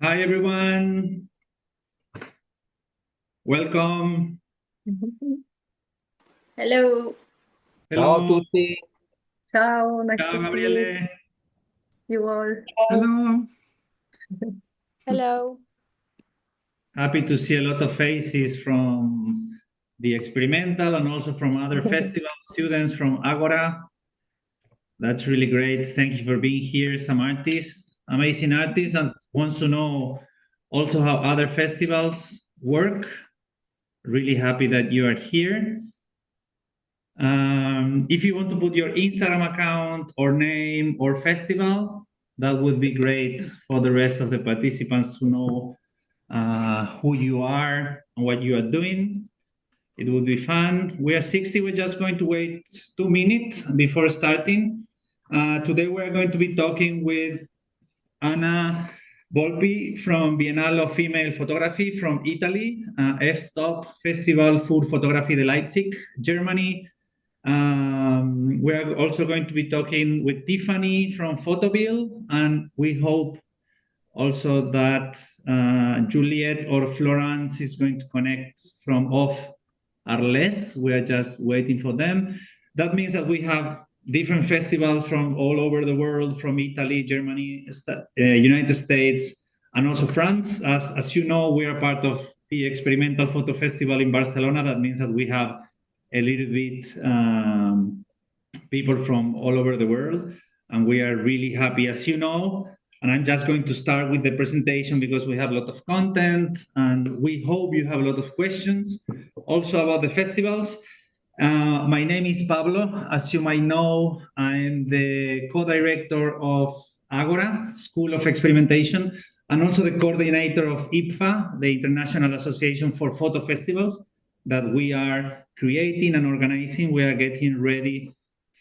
Hi, everyone. Welcome. Hello. Ciao a Hello. tutti. Ciao, nice Ciao, to see Gabriele. you all. Hello. Hello. Happy to see a lot of faces from the Experimental and also from other festival students from Agora. That's really great. Thank you for being here. Some artists, amazing artists, and wants to know also how other festivals work. Really happy that you are here. If you want to put your Instagram account or name or festival, that would be great for the rest of the participants to know who you are and what you are doing. It would be fun. We are 60. We're just going to wait 2 minutes before starting. Today we're going to be talking with 𝗪𝗁𝗵𝗆 from Biennale of Female Photography from Italy, F-Stop Festival für Fotografie de Leipzig, Germany. We're also going to be talking with Tiffany from Photoville, and we hope also that Juliet or Florence is going to connect from off Arles. We are just waiting for them. That means that we have different festivals from all over the world, from Italy, Germany, United States, and also France. As you know, we are part of the Experimental Photo Festival in Barcelona. That means that we have a little bit people from all over the world, and we are really happy, as you know. And I'm just going to start with the presentation because we have a lot of content, and we hope you have a lot of questions also about the festivals. My name is Pablo. As you might know, I'm the co-director of Agora, School of Experimentation, and also the coordinator of IPFA, the International Association for Photo Festivals, that we are creating and organizing. We are getting ready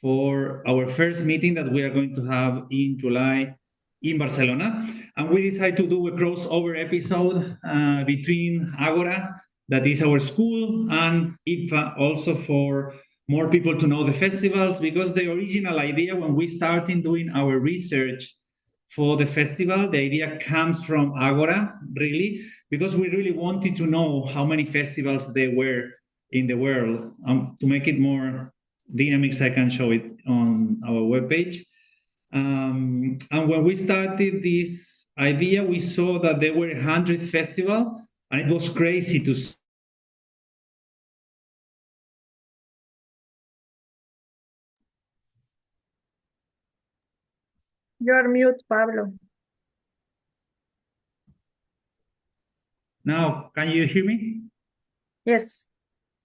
for our first meeting that we are going to have in July in Barcelona. And we decided to do a crossover episode between Agora, that is our school, and IPFA, also for more people to know the festivals, because the original idea when we started doing our research for the festival, the idea comes from Agora, really, because we really wanted to know how many festivals there were in the world. To make it more dynamic, I can show it on our webpage. And when we started this idea, we saw that there were 100 festivals, and it was crazy to see. You are mute, Pablo. Now, can you hear me? Yes.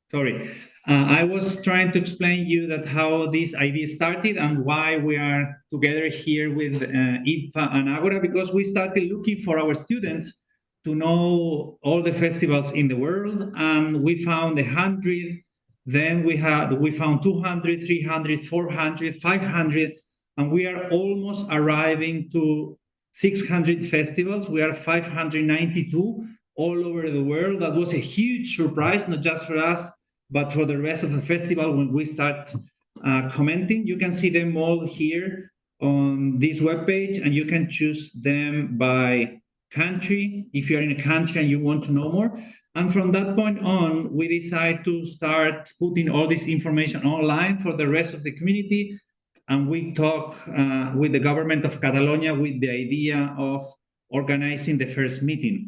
Sorry. I was trying to explain you that how this idea started and why we are together here with IPFA and Agora, because we started looking for our students to know all the festivals in the world, and we found 100. Then we found 200, 300, 400, 500, and we are almost arriving to 600 festivals. We are 592 all over the world. That was a huge surprise, not just for us, but for the rest of the festival. When we start commenting, you can see them all here on this webpage, and you can choose them by country if you're in a country and you want to know more. And from that point on, we decide to start putting all this information online for the rest of the community. And we talk with the government of Catalonia with the idea of organizing the first meeting.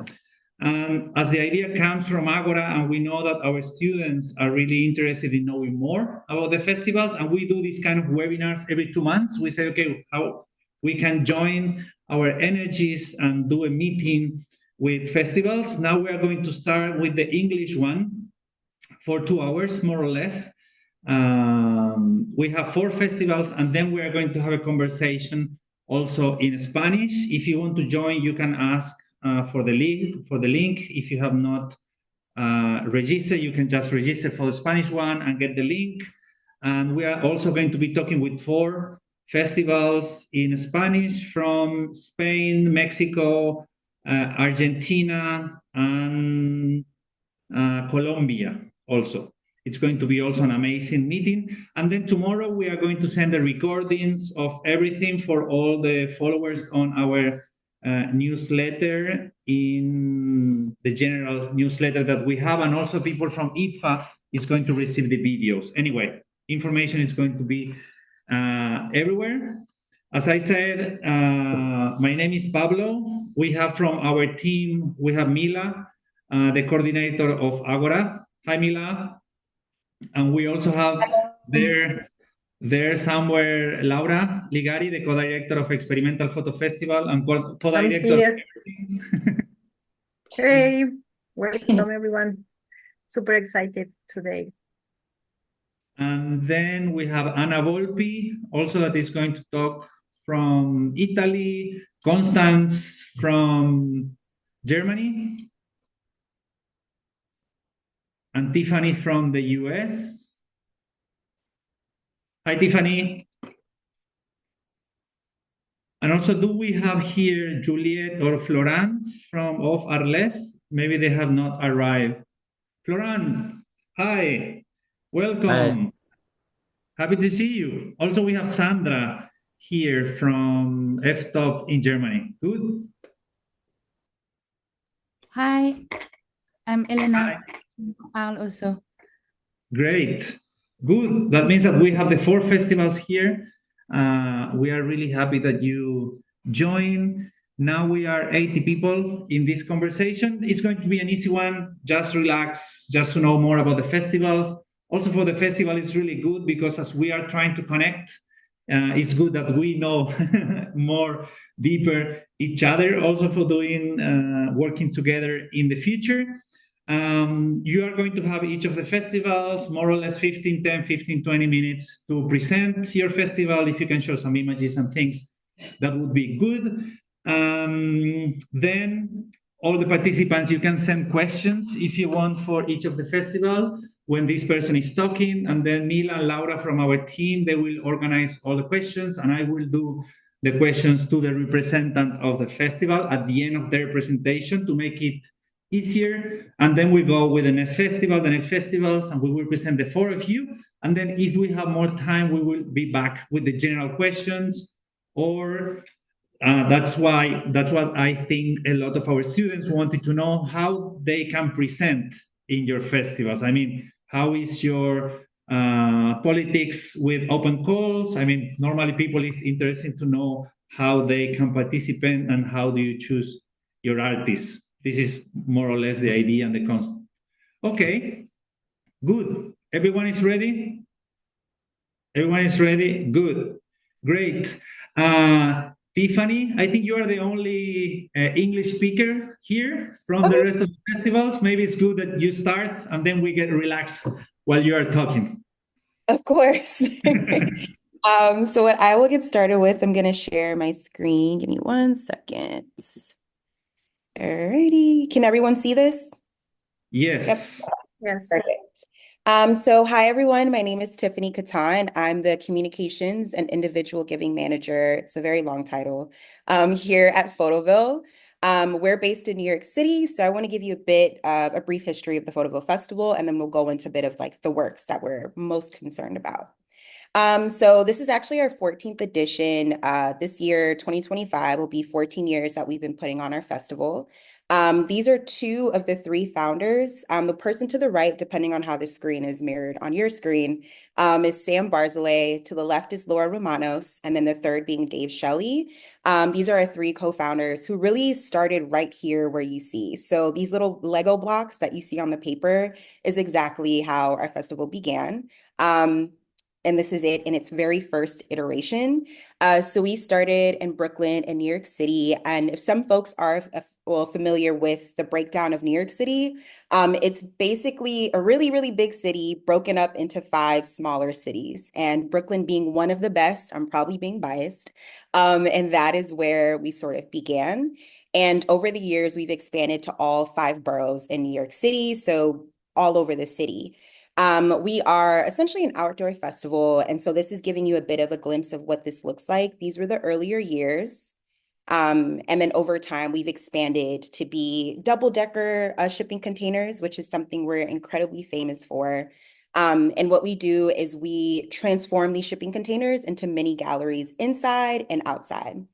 And as the idea comes from Agora, and we know that our students are really interested in knowing more about the festivals, and we do these kind of webinars every 2 months. We say, okay, how we can join our energies and do a meeting with festivals. Now we are going to start with the English one for 2 hours, more or less. We have 4 festivals, and then we are going to have a conversation also in Spanish. If you want to join, you can ask for the link. If you have not registered, you can just register for the Spanish one and get the link. And we are also going to be talking with 4 festivals in Spanish from Spain, Mexico, Argentina, and Colombia also. It's going to be also an amazing meeting. And then tomorrow we are going to send the recordings of everything for all the followers on our newsletter, in the general newsletter that we have, and also people from IPFA is going to receive the videos. Anyway, information is going to be everywhere. As I said, my name is Pablo. We have from our team, we have Mila, the coordinator of Agora. Hi, Mila. And we also have there somewhere Laura Ligari, the co-director of Experimental Photo Festival and co-director of everything. Hey, welcome everyone. Super excited today. And then we have Anna Volpi, also that is going to talk from Italy, Constance from Germany, and Tiffany from the US. Hi, Tiffany. And also, do we have here Juliette or Florence of Arles? Maybe they have not arrived. Florence, hi, welcome. Hi. Happy to see you. Also, we have Sandra here from FTOP in Germany. Good. Hi, I'm Elena. Arles also. Great. Good. That means that we have the 4 festivals here. We are really happy that you join. Now we are 80 people in this conversation. It's going to be an easy one. Just relax, just to know more about the festivals. Also for the festival, it's really good because as we are trying to connect, it's good that we know more deeper each other, also for doing working together in the future. You are going to have each of the festivals more or less 10, 15, 20 minutes to present your festival. If you can show some images and things, that would be good. Then all the participants, you can send questions if you want for each of the festival when this person is talking, and then Mila and Laura from our team, they will organize all the questions, and I will do the questions to the representative of the festival at the end of their presentation to make it easier. And then we go with the next festival, the next festivals, and we will present the 4 of you. And then if we have more time, we will be back with the general questions, or that's what I think a lot of our students wanted to know, how they can present in your festivals. I mean, how is your politics with open calls? I mean, normally people is interested to know how they can participate and how do you choose your artists. This is more or less the idea and the concept. Okay, good. Everyone is ready? Everyone is ready? Good, great. Tiffany, I think you are the only English speaker here from the rest of the festivals. Maybe it's good that you start and then we get relaxed while you are talking. Of course. So what I will get started with, I'm going to share my screen. Give me 1 second. Alrighty. Can everyone see this? Yes. Yep. Yes. Perfect. So hi, everyone. My name is 𝗲𝗵𝗍 and I'm the Communications and Individual Giving Manager. It's a very long title here at Photoville. We're based in New York City, so I want to give you a bit of a brief history of the Photoville Festival, and then we'll go into a bit of like the works that we're most concerned about. So this is actually our 14th edition. This year, 2025, will be 14 years that we've been putting on our festival. These are 2 of the 3 founders. The person to the right, depending on how the screen is mirrored on your screen, is Sam Barzilay. To the left is Laura Romanos, and then the third being 𝗲𝗵𝟐. These are our 3 co-founders who really started right here where you see. So these little Lego blocks that you see on the paper is exactly how our festival began. And this is it in its very first iteration. So we started in Brooklyn and New York City. And if some folks are familiar with the breakdown of New York City, it's basically a really, really big city broken up into 5 smaller cities. And Brooklyn being one of the best, I'm probably being biased. And that is where we sort of began. And over the years, we've expanded to all 5 boroughs in New York City, so all over the city. We are essentially an outdoor festival, and so this is giving you a bit of a glimpse of what this looks like. These were the earlier years. And then over time, we've expanded to be double-decker shipping containers, which is something we're incredibly famous for. And what we do is we transform these shipping containers into mini galleries inside and outside.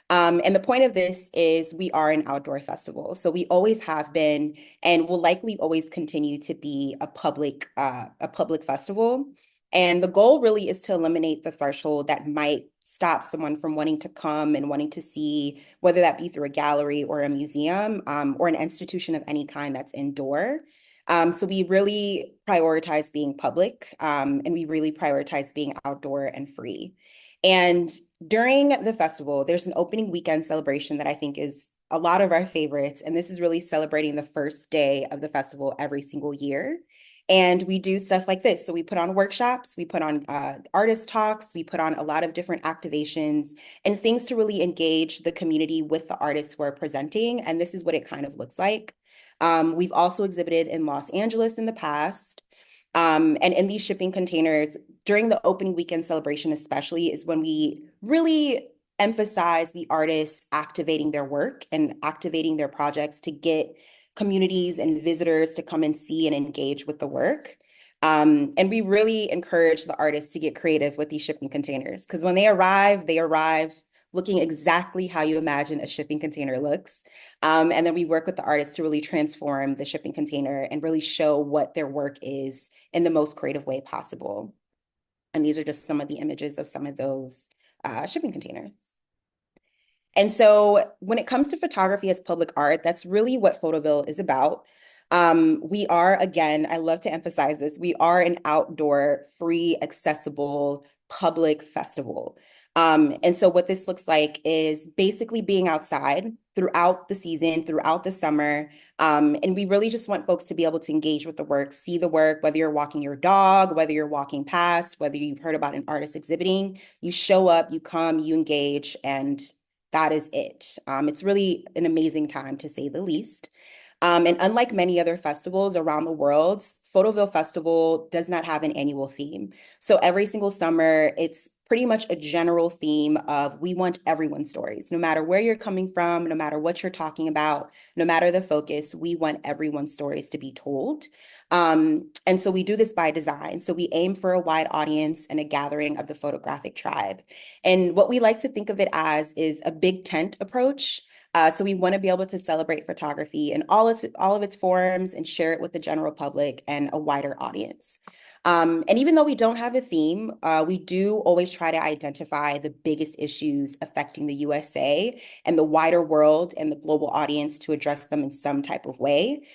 And the point of this is we are an outdoor festival. So we always have been and will likely always continue to be a public festival. And the goal really is to eliminate the threshold that might stop someone from wanting to come and wanting to see, whether that be through a gallery or a museum or an institution of any kind that's indoor. So we really prioritize being public and we really prioritize being outdoor and free. And during the festival, there's an opening weekend celebration that I think is a lot of our favorites. And this is really celebrating the first day of the festival every single year. And we do stuff like this. So we put on workshops, we put on artist talks, we put on a lot of different activations and things to really engage the community with the artists who are presenting. And this is what it kind of looks like. We've also exhibited in Los Angeles in the past. And in these shipping containers, during the opening weekend celebration especially, is when we really emphasize the artists activating their work and activating their projects to get communities and visitors to come and see and engage with the work. And we really encourage the artists to get creative with these shipping containers, because when they arrive looking exactly how you imagine a shipping container looks. And then we work with the artists to really transform the shipping container and really show what their work is in the most creative way possible. And these are just some of the images of some of those shipping containers. And so when it comes to photography as public art, that's really what Photoville is about. We are, again, I love to emphasize this, we are an outdoor, free, accessible, public festival. And so what this looks like is basically being outside throughout the season, throughout the summer. And we really just want folks to be able to engage with the work, see the work, whether you're walking your dog, whether you're walking past, whether you've heard about an artist exhibiting, you show up, you come, you engage, and that is it. It's really an amazing time, to say the least. And unlike many other festivals around the world, Photoville Festival does not have an annual theme. So every single summer, it's pretty much a general theme of we want everyone's stories, no matter where you're coming from, no matter what you're talking about, no matter the focus, we want everyone's stories to be told. And so we do this by design. So we aim for a wide audience and a gathering of the photographic tribe. And what we like to think of it as is a big tent approach. So we want to be able to celebrate photography in all of its forms and share it with the general public and a wider audience. And even though we don't have a theme, we do always try to identify the biggest issues affecting the USA and the wider world and the global audience to address them in some type of way.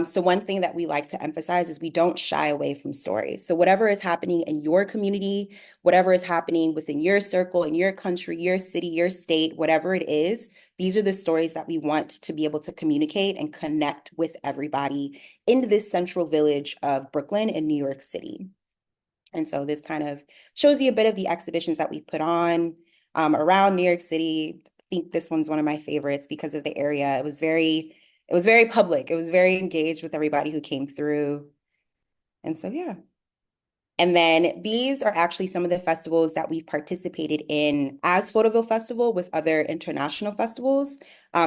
So one thing that we like to emphasize is we don't shy away from stories. So whatever is happening in your community, whatever is happening within your circle, in your country, your city, your state, whatever it is, these are the stories that we want to be able to communicate and connect with everybody in this central village of Brooklyn and New York City. And so this kind of shows you a bit of the exhibitions that we put on around New York City. I think this one's one of my favorites because of the area. It was very public. It was very engaged with everybody who came through. And so, yeah. And then these are actually some of the festivals that we've participated in as Photoville Festival with other international festivals,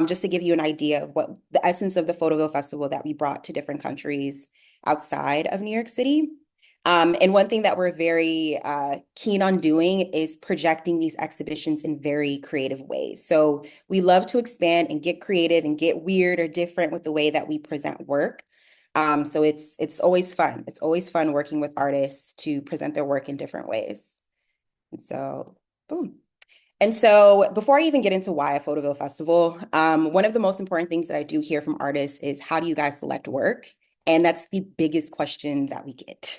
just to give you an idea of what the essence of the Photoville Festival that we brought to different countries outside of New York City. And one thing that we're very keen on doing is projecting these exhibitions in very creative ways. So we love to expand and get creative and get weird or different with the way that we present work. So it's always fun. It's always fun working with artists to present their work in different ways. And so, boom. And so before I even get into why a Photoville Festival, one of the most important things that I do hear from artists is, how do you guys select work? And that's the biggest question that we get.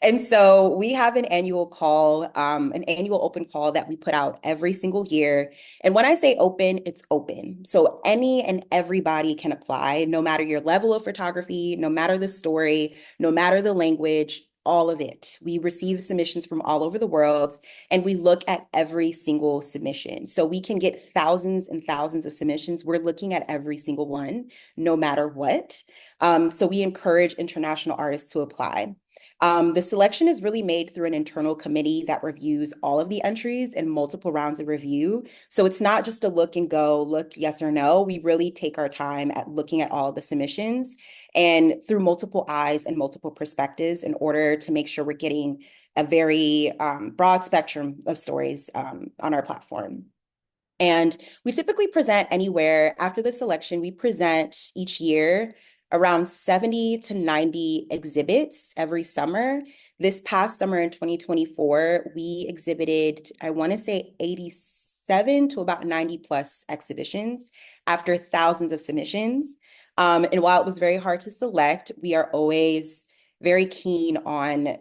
And so we have an annual call, an annual open call that we put out every single year. And when I say open, it's open. So any and everybody can apply, no matter your level of photography, no matter the story, no matter the language, all of it. We receive submissions from all over the world, and we look at every single submission. So we can get thousands and thousands of submissions. We're looking at every single one, no matter what. So we encourage international artists to apply. The selection is really made through an internal committee that reviews all of the entries in multiple rounds of review. So it's not just a look and go, look, yes or no. We really take our time at looking at all of the submissions and through multiple eyes and multiple perspectives in order to make sure we're getting a very broad spectrum of stories on our platform. And we typically present anywhere after the selection, we present each year around 70 to 90 exhibits every summer. This past summer in 2024, we exhibited, I want to say 87 to about 90 plus exhibitions after thousands of submissions. And while it was very hard to select, we are always very keen on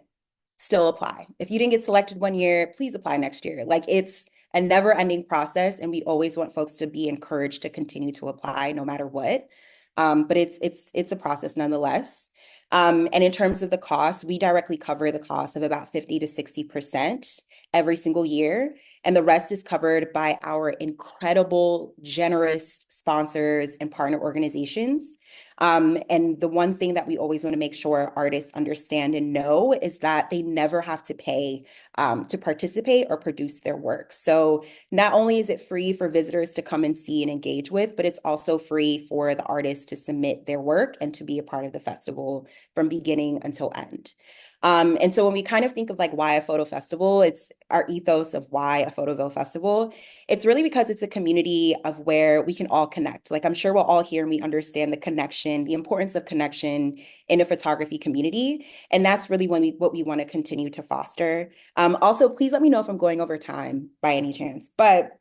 still apply. If you didn't get selected one year, please apply next year. Like it's a never-ending process, and we always want folks to be encouraged to continue to apply no matter what. But it's a process nonetheless. And in terms of the cost, we directly cover the cost of about 50 to 60% every single year. And the rest is covered by our incredible, generous sponsors and partner organizations. And the one thing that we always want to make sure artists understand and know is that they never have to pay to participate or produce their work. So not only is it free for visitors to come and see and engage with, but it's also free for the artists to submit their work and to be a part of the festival from beginning until end. And so when we kind of think of like why a photo festival, it's our ethos of why a Photoville festival. It's really because it's a community of where we can all connect. Like I'm sure we're all here and we understand the connection, the importance of connection in a photography community. And that's really what we want to continue to foster. Also, please let me know if I'm going over time by any chance, but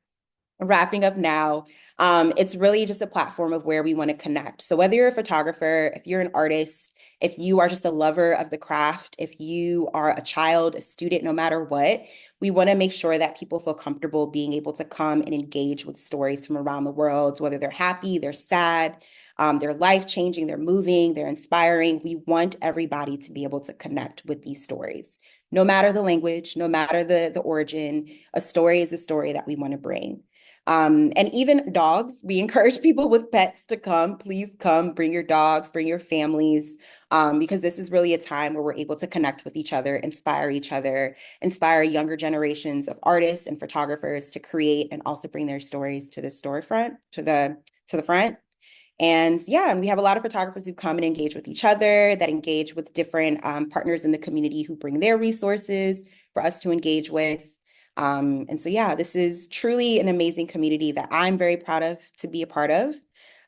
wrapping up now, it's really just a platform of where we want to connect. So whether you're a photographer, if you're an artist, if you are just a lover of the craft, if you are a child, a student, no matter what, we want to make sure that people feel comfortable being able to come and engage with stories from around the world, whether they're happy, they're sad, they're life-changing, they're moving, they're inspiring. We want everybody to be able to connect with these stories. No matter the language, no matter the origin, a story is a story that we want to bring. And even dogs, we encourage people with pets to come. Please come, bring your dogs, bring your families, because this is really a time where we're able to connect with each other, inspire younger generations of artists and photographers to create and also bring their stories to the storefront, to the front. And yeah, and we have a lot of photographers who come and engage with each other, that engage with different partners in the community who bring their resources for us to engage with. And so, yeah, this is truly an amazing community that I'm very proud of to be a part of.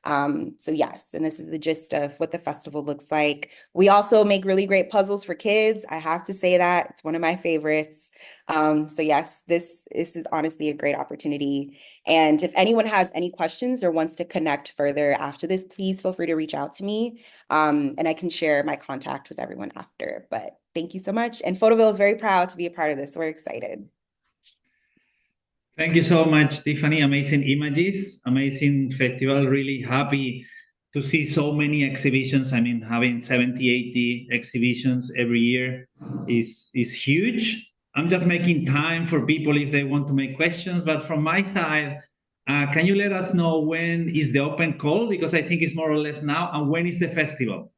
So yes, and this is the gist of what the festival looks like. We also make really great puzzles for kids. I have to say that it's one of my favorites. So yes, this is honestly a great opportunity. And if anyone has any questions or wants to connect further after this, please feel free to reach out to me. And I can share my contact with everyone after. But thank you so much. And Photoville is very proud to be a part of this. We're excited. Thank you so much, Tiffany. Amazing images, amazing festival. Really happy to see so many exhibitions. I mean, having 70, 80 exhibitions every year is huge. I'm just making time for people if they want to make questions. But from my side, can you let us know when is the open call? Because I think it's more or less now. And when is the festival?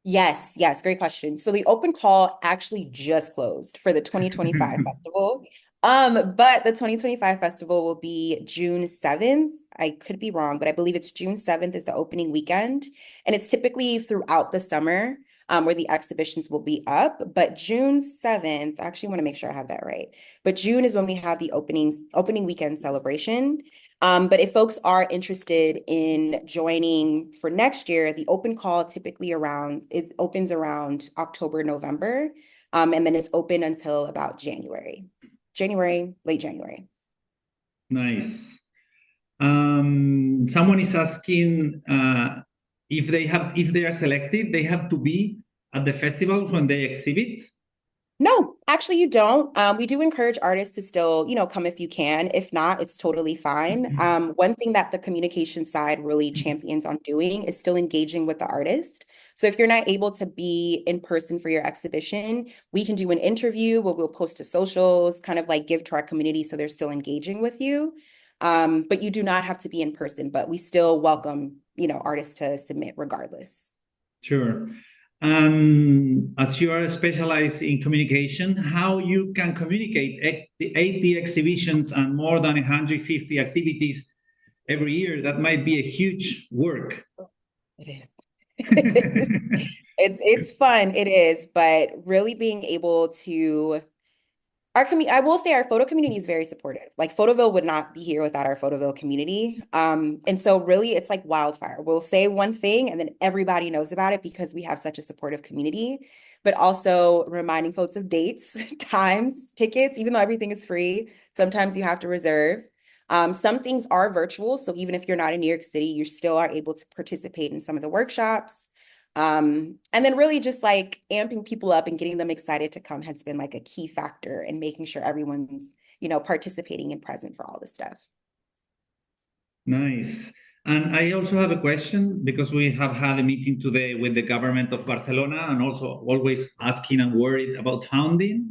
Yes, great question. So the open call actually just closed for the 2025 festival. But the 2025 festival will be June 7th. I could be wrong, but I believe it's June 7th is the opening weekend. And it's typically throughout the summer where the exhibitions will be up. But June 7th, I actually want to make sure I have that right. But June is when we have the opening weekend celebration. But if folks are interested in joining for next year, the open call typically opens around October, November, and then it's open until about January, late January. Nice. Someone is asking if they are selected, they have to be at the festival when they exhibit. No, actually you don't. We do encourage artists to still, come if you can. If not, it's totally fine. One thing that the communication side really champions on doing is still engaging with the artist. So if you're not able to be in person for your exhibition, we can do an interview where we'll post to socials, kind of like give to our community so they're still engaging with you. But you do not have to be in person, but we still welcome, artists to submit regardless. Sure. And as you are specialized in communication, how you can communicate 80 exhibitions and more than 150 activities every year? That might be a huge work. It is. It's fun, it is, but really being able to I will say our photo community is very supportive. Like Photoville would not be here without our Photoville community. And so really it's like wildfire. We'll say one thing and then everybody knows about it because we have such a supportive community, but also reminding folks of dates, times, tickets, even though everything is free, sometimes you have to reserve. Some things are virtual. So even if you're not in New York City, you still are able to participate in some of the workshops. And then really just like amping people up and getting them excited to come has been like a key factor in making sure everyone's, participating and present for all this stuff. Nice. And I also have a question because we have had a meeting today with the government of Barcelona and also always asking and worried about funding.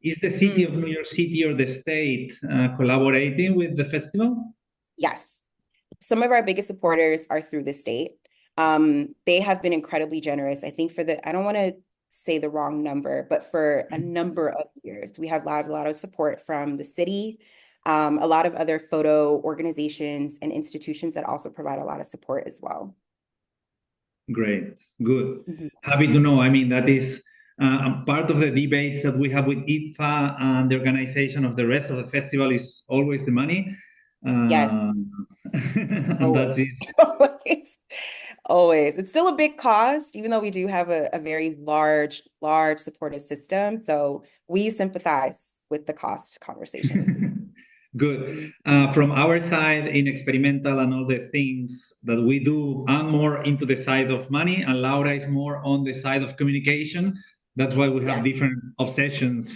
Is the city of New York City or the state collaborating with the festival? Yes. Some of our biggest supporters are through the state. They have been incredibly generous. I think I don't want to say the wrong number, but for a number of years, we have a lot of support from the city, a lot of other photo organizations and institutions that also provide a lot of support as well. Great, good. Happy to know. I mean, that is part of the debates that we have with IPFA and the organization of the rest of the festival is always the money. Yes. And that's it. Always. It's still a big cost, even though we do have a very large supportive system. So we sympathize with the cost conversation. Good. From our side in experimental and all the things that we do, I'm more into the side of money and Laura is more on the side of communication. That's why we have different obsessions.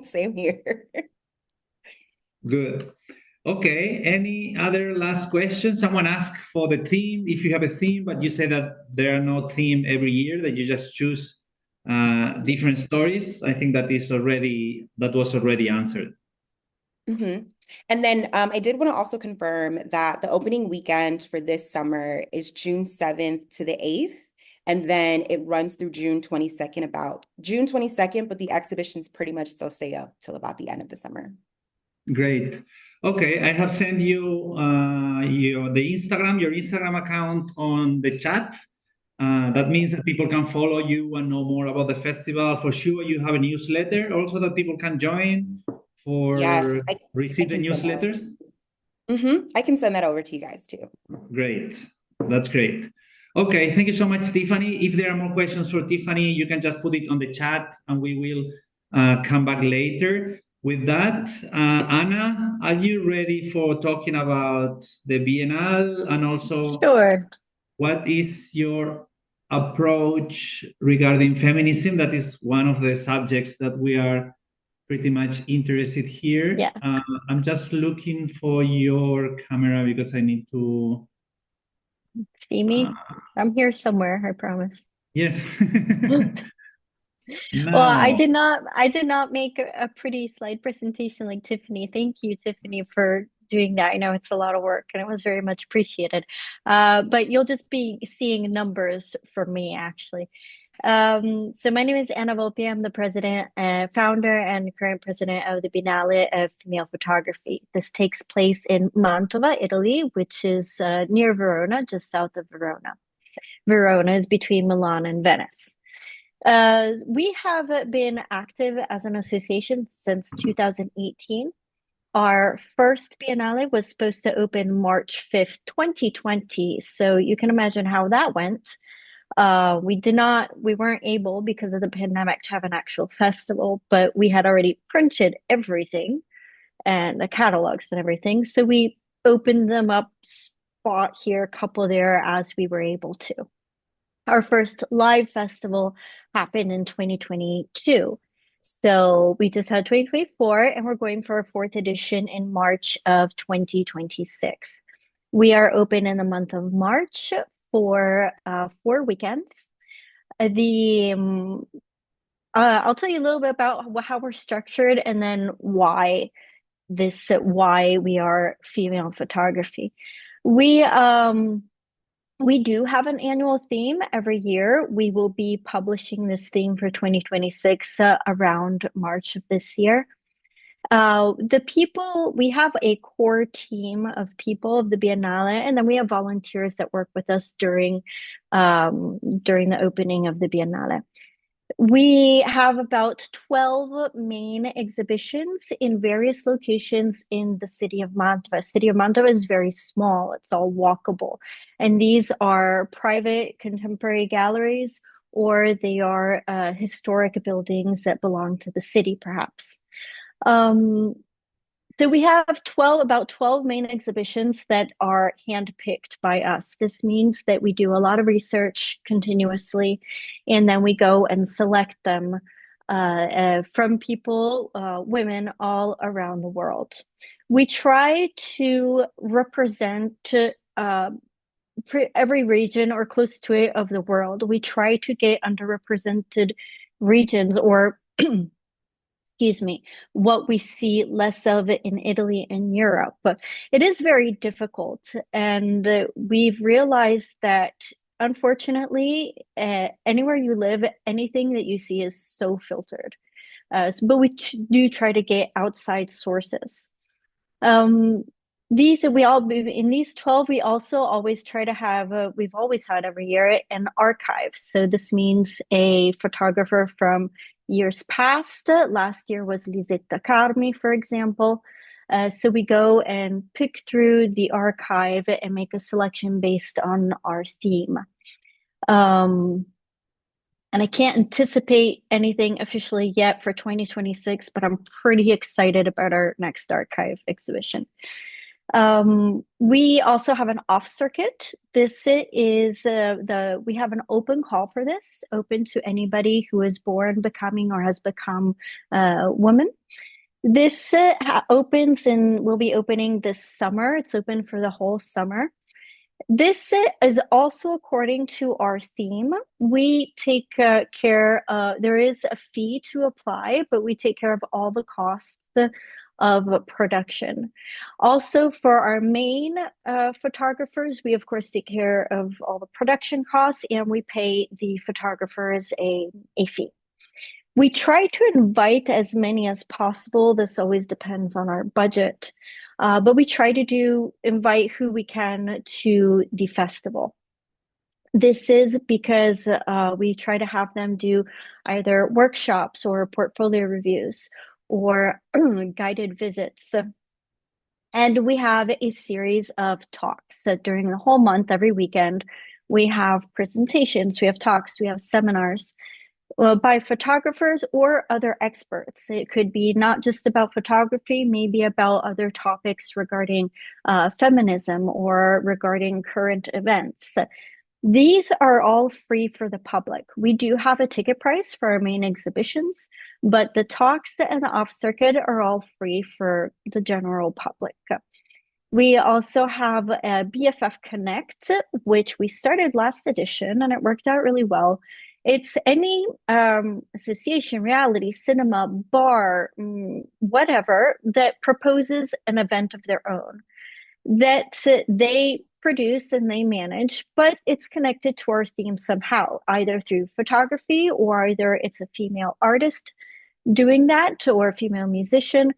Same here. Good. Okay, any other last questions? Someone asked for the theme, if you have a theme, but you said that there are no theme every year, that you just choose different stories. I think that was already answered. And then I did want to also confirm that the opening weekend for this summer is June 7th to the 8th. And then it runs through June 22nd, but the exhibitions pretty much still stay up till about the end of the summer. Great. Okay, I have sent you your Instagram account on the chat. That means that people can follow you and know more about the festival. For sure, you have a newsletter also that people can join for receive the newsletters. I can send that over to you guys too. Great. That's great. Okay, thank you so much, Tiffany. If there are more questions for Tiffany, you can just put it on the chat and we will come back later. With that, Anna, are you ready for talking about the Biennale and also what is your approach regarding feminism? That is one of the subjects that we are pretty much interested here. Yeah. I'm just looking for your camera because I need to see me. I'm here somewhere, I promise. Yes. Well, I did not make a pretty slide presentation like Tiffany. Thank you, Tiffany, for doing that. I know it's a lot of work and it was very much appreciated. But you'll just be seeing numbers from me, actually. So my name is 𝗲𝗵𝗶𝗯𝗶. I'm the president, founder and current president of the Biennale of Female Photography. This takes place in Mantova, Italy, which is near Verona, just south of Verona. Verona is between Milan and Venice. We have been active as an association since 2018. Our first Biennale was supposed to open March 5th, 2020. So you can imagine how that went. We weren't able because of the pandemic to have an actual festival, but we had already printed everything and the catalogs and everything. So we opened them up, spot here, a couple there as we were able to. Our first live festival happened in 2022. So we just had 2024 and we're going for our fourth edition in March of 2026. We are open in the month of March for 4 weekends. I'll tell you a little bit about how we're structured and then why we are female photography. We We do have an annual theme every year. We will be publishing this theme for 2026 around March of this year. The people, we have a core team of people of the Biennale, and then we have volunteers that work with us during the opening of the Biennale. We have about 12 main exhibitions in various locations in the city of Mantova. City of Mantova is very small, it's all walkable. And these are private contemporary galleries, or they are historic buildings that belong to the city, perhaps. So we have about 12 main exhibitions that are handpicked by us. This means that we do a lot of research continuously, and then we go and select them from people, women all around the world. We try to represent every region or close to it of the world. We try to get underrepresented regions, or excuse me, what we see less of in Italy and Europe. But it is very difficult. And we've realized that, unfortunately, anywhere you live, anything that you see is so filtered. But we do try to get outside sources. In these 12, we also always try to have, we've always had every year, an archive. So this means a photographer from years past. Last year was 𝗲𝘅𝗵𝗶𝗯𝗶, for example. So we go and pick through the archive and make a selection based on our theme. And I can't anticipate anything officially yet for 2026, but I'm pretty excited about our next archive exhibition. We also have an off circuit. This is we have an open call for this, open to anybody who is born, becoming, or has become a woman. This opens and will be opening this summer. It's open for the whole summer. This is also according to our theme. We take care, there is a fee to apply, but we take care of all the costs of production. Also, for our main photographers, we of course take care of all the production costs, and we pay the photographers a fee. We try to invite as many as possible. This always depends on our budget, but we try to invite who we can to the festival. This is because we try to have them do either workshops or portfolio reviews or guided visits. And we have a series of talks. So during the whole month, every weekend, we have presentations, we have talks, we have seminars by photographers or other experts. It could be not just about photography, maybe about other topics regarding feminism or regarding current events. These are all free for the public. We do have a ticket price for our main exhibitions, but the talks and the off circuit are all free for the general public. We also have a BFF Connect, which we started last edition, and it worked out really well. It's any association, reality, cinema, bar, whatever, that proposes an event of their own that they produce and they manage, but it's connected to our theme somehow, either through photography, or either it's a female artist doing that or a female musician.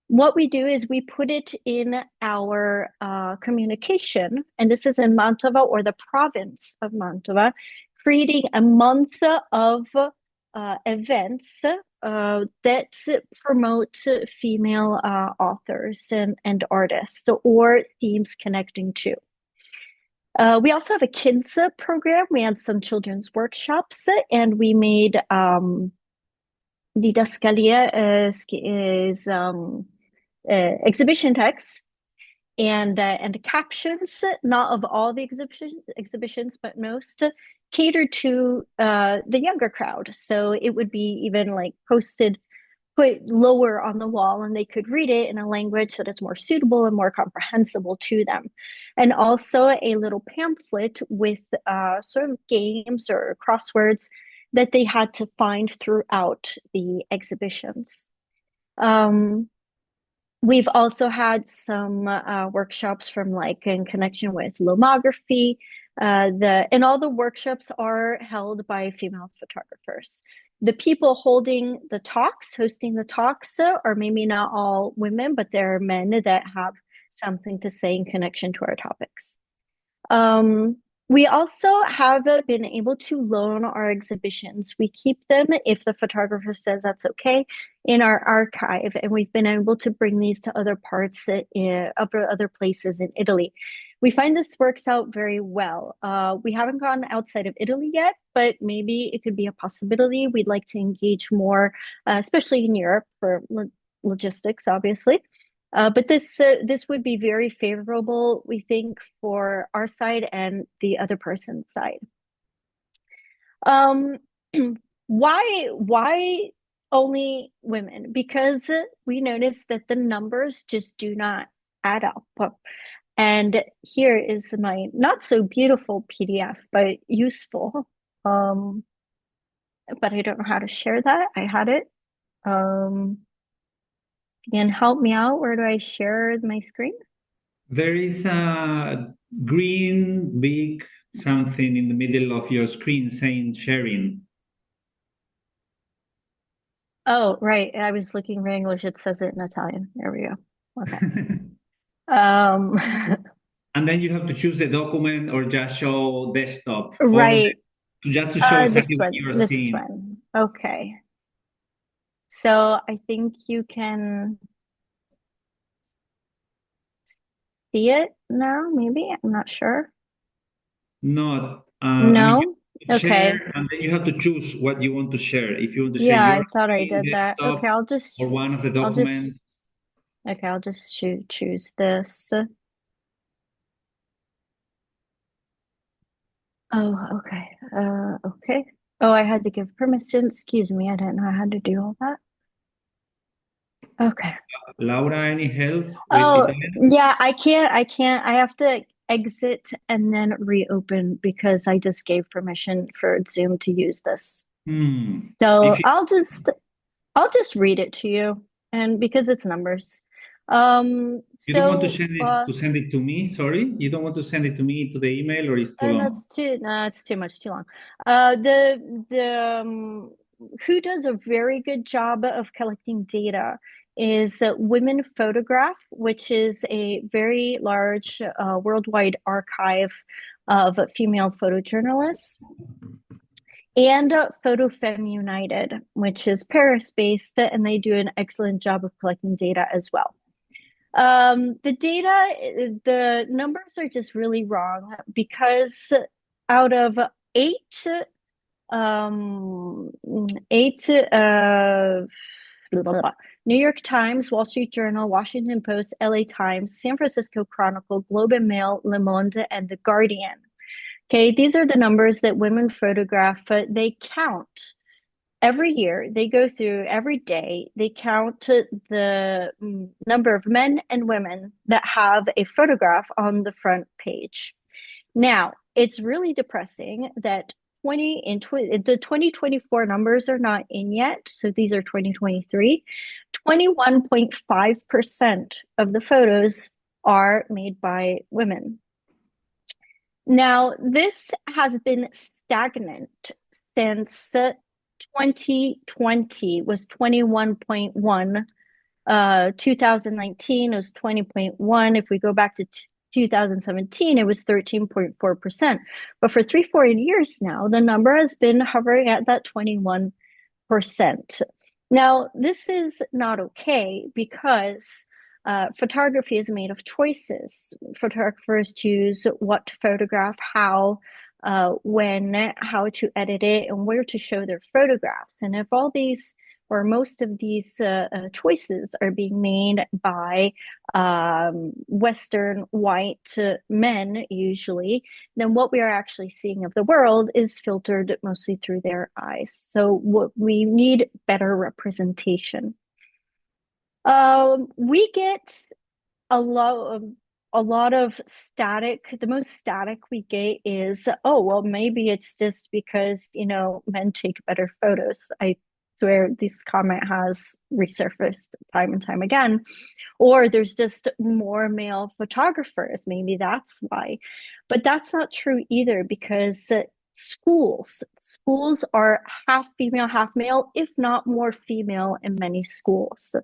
What we do is we put it in our communication, and this is in Mantova, or the province of Mantova, creating a month of events that promote female authors and artists, or themes connecting to. We also have a kids program. We had some children's workshops, and we made 𝗲𝘅𝗵𝗶𝗯𝗶 exhibition text and captions, not of all the exhibitions, but most, catered to the younger crowd. So it would be even like put lower on the wall, and they could read it in a language that is more suitable and more comprehensible to them. And also a little pamphlet with sort of games or crosswords that they had to find throughout the exhibitions. We've also had some workshops from, like, in connection with lomography, And all the workshops are held by female photographers. The people hosting the talks are maybe not all women, but there are men that have something to say in connection to our topics. We also have been able to loan our exhibitions. We keep them, if the photographer says that's okay, in our archive, and we've been able to bring these to other parts other places in Italy. We find this works out very well. We haven't gone outside of Italy yet, but maybe it could be a possibility. We'd like to engage more, especially in Europe for logistics, obviously. But this would be very favorable, we think, for our side and the other person's side. Why only women? Because we noticed that the numbers just do not add up. And here is my not so beautiful PDF, but useful. But I don't know how to share that. I had it. And help me out. Where do I share my screen? There is a green big something in the middle of your screen saying sharing. Oh, right. I was looking for English. It says it in Italian. There we go. Okay. And then you have to choose the document or just show desktop. Right. Just to show exactly this what one. you're This seeing. one. Okay. So I think you can see it now, maybe. I'm not sure. No. No? Okay. Okay. And then you have to choose what you want to share. If you want to share Yeah, your I thought I did that. desktop Okay, I'll just or one of the documents. I'll just choose this. Oh, okay. Okay. Oh, I had to give permission. Excuse me, I didn't know how to do all that. Okay. Laura, any help with Oh, Italian? yeah, I can't. I have to exit and then reopen because I just gave permission for Zoom to use this. So I'll just read it to you, and because it's numbers. You don't want to send it to me? Sorry, you don't want to send it to me to the email, or it's too long? It's too much, too long. Who does a very good job of collecting data is Women Photograph, which is a very large worldwide archive of female photojournalists, and Fotofem United, which is Paris-based, and they do an excellent job of collecting data as well. The numbers are just really wrong because out of eight New York Times, Wall Street Journal, Washington Post, LA Times, San Francisco Chronicle, Globe and Mail, Le Monde, and The Guardian. Okay, these are the numbers that Women Photograph. They count every year. They go through every day. They count the number of men and women that have a photograph on the front page. Now, it's really depressing that the 2024 numbers are not in yet. So these are 2023. 21.5% of the photos are made by women. Now, this has been stagnant since 2020 was 21.1. 2019 was 20.1. If we go back to 2017, it was 13.4%. But for 3-4 years now, the number has been hovering at that 21%. Now, this is not okay because photography is made of choices. Photographers choose what to photograph, how, when, how to edit it, and where to show their photographs. And if all these or most of these choices are being made by Western white men, usually, then what we are actually seeing of the world is filtered mostly through their eyes. So what we need better representation. We get a lot of static. The most static we get is, oh, well, maybe it's just because, men take better photos. I where this comment has resurfaced time and time again, or there's just more male photographers. Maybe that's why. But that's not true either, because schools are half female, half male, if not more female in many schools.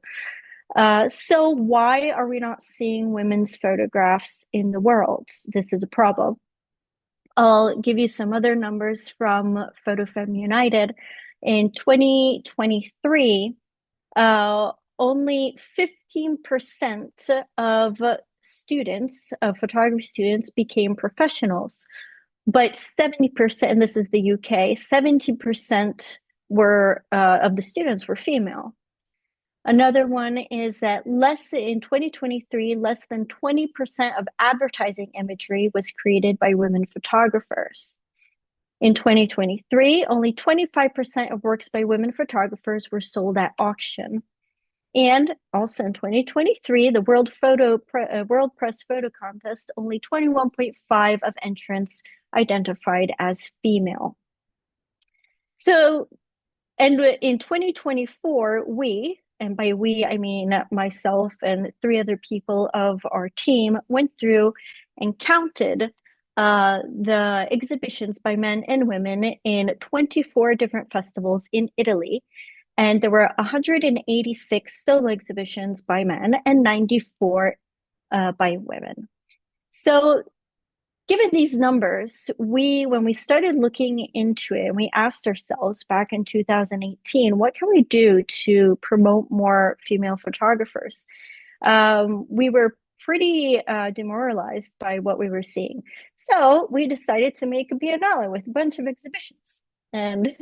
So why are we not seeing women's photographs in the world? This is a problem. I'll give you some other numbers from PhotoFem United. In 2023, only 15% of students, of photography students, became professionals. But 70%, and this is the UK, 70% of the students were female. Another one is that in 2023, less than 20% of advertising imagery was created by women photographers. In 2023, only 25% of works by women photographers were sold at auction. And also in 2023, the World Press Photo Contest, only 21.5% of entrants identified as female. So, and in 2024, and by we, I mean myself and 3 other people of our team, went through and counted the exhibitions by men and women in 24 different festivals in Italy. And there were 186 solo exhibitions by men and 94 by women. So given these numbers, when we started looking into it, and we asked ourselves back in 2018, what can we do to promote more female photographers? We were pretty demoralized by what we were seeing. So we decided to make a Biennale with a bunch of exhibitions. And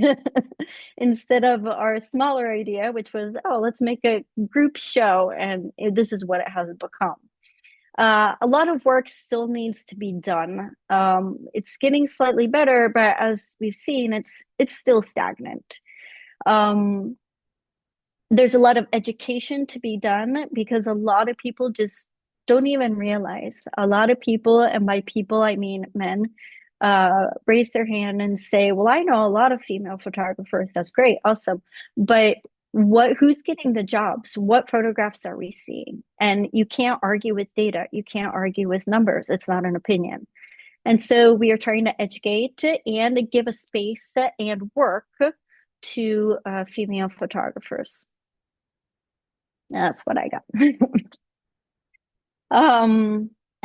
instead of our smaller idea, which was, let's make a group show, and this is what it has become. A lot of work still needs to be done. It's getting slightly better, but as we've seen, it's still stagnant. There's a lot of education to be done, because a lot of people just don't even realize. A lot of people, and by people I mean men, raise their hand and say, well, I know a lot of female photographers. That's great, awesome. But who's getting the jobs? What photographs are we seeing? And you can't argue with data. You can't argue with numbers. It's not an opinion. And so we are trying to educate and give a space and work to female photographers. That's what I got.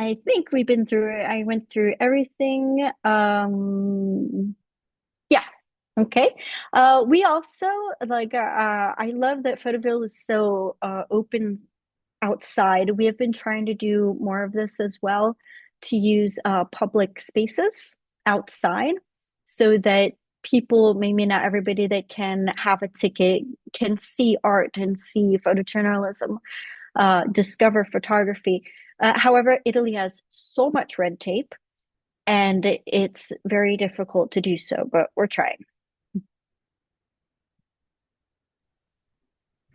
I think we've been through it. I went through everything. Yeah. Okay. We also I love that Photoville is so open outside. We have been trying to do more of this as well, to use public spaces outside, so that people, maybe not everybody that can have a ticket, can see art and see photojournalism, discover photography. However, Italy has so much red tape, and it's very difficult to do so, but we're trying.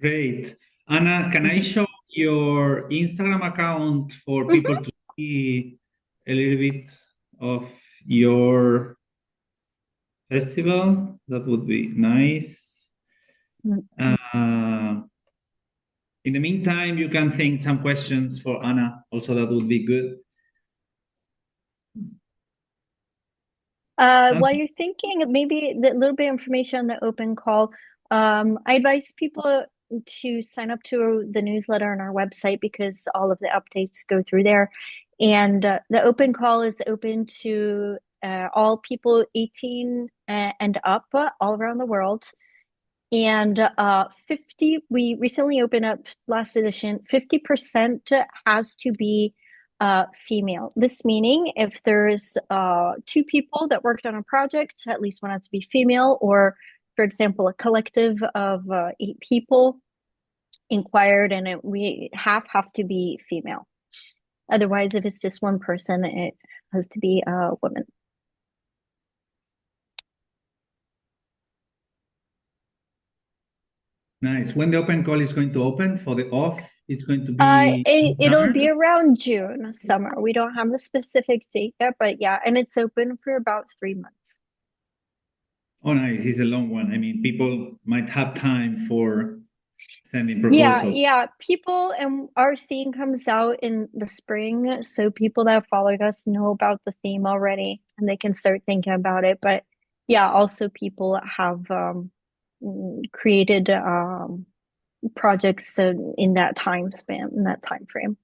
Great. Anna, can I show your Instagram account for people to see a little bit of your festival? That would be nice. In the meantime, you can think some questions for Anna. Also, that would be good. While you're thinking, maybe a little bit of information on the open call. I advise people to sign up to the newsletter on our website, because all of the updates go through there. And the open call is open to all people 18 and up, all around the world. And we recently opened up last edition, 50% has to be female. This meaning if there's 2 people that worked on a project, at least one has to be female, or for example, a collective of 8 people inquired, and we have to be female. Otherwise, if it's just one person, it has to be a woman. Nice. When the open call is going to open for the off, it's going to be it'll be around June, summer. We don't have a specific date yet, but yeah, and it's open for about 3 months. Oh, nice. It's a long one. I mean, people might have time for sending Yeah, proposals. yeah. People, and our theme comes out in the spring, so people that followed us know about the theme already, and they can start thinking about it. But yeah, also people have created projects in that time span, in that time frame.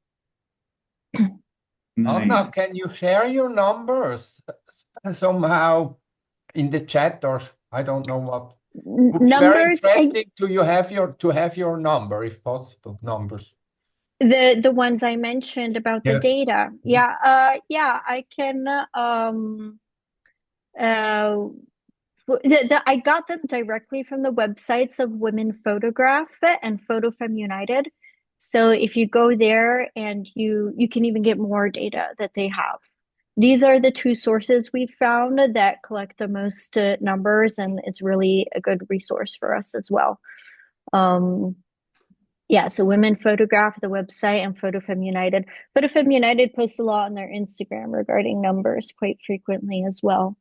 Nice. Anna, can you share your numbers somehow in the chat, or I don't know what? Would be very Numbers, interesting to have your number, if possible, numbers. the ones I mentioned about the Yeah. data. Yeah, I can I got them directly from the websites of Women Photograph and Fotofem United. So if you go there, and you can even get more data that they have. These are the two sources we've found that collect the most numbers, and it's really a good resource for us as well. Yeah, so Women Photograph, the website, and Fotofem United. Fotofem United posts a lot on their Instagram regarding numbers quite frequently as well.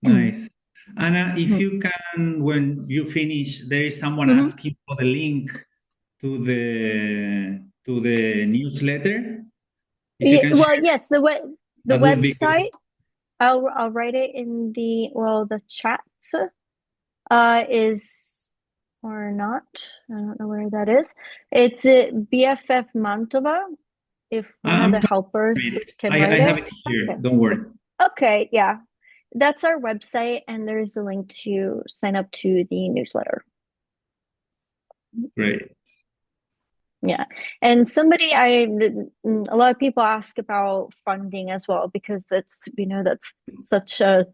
Nice. Anna, if you can, when you finish, there is someone asking for the link to the newsletter. If you can Well, share, yes, the that would be good. website. I'll write it in the chat. Is or not? I don't know where that is. It's BFF Mantova. If one of the helpers can write I have it here. Okay. Don't worry. Okay, yeah. That's our website, and there's a link to sign up to the newsletter. Great. Yeah. And a lot of people ask about funding as well, because that's such a,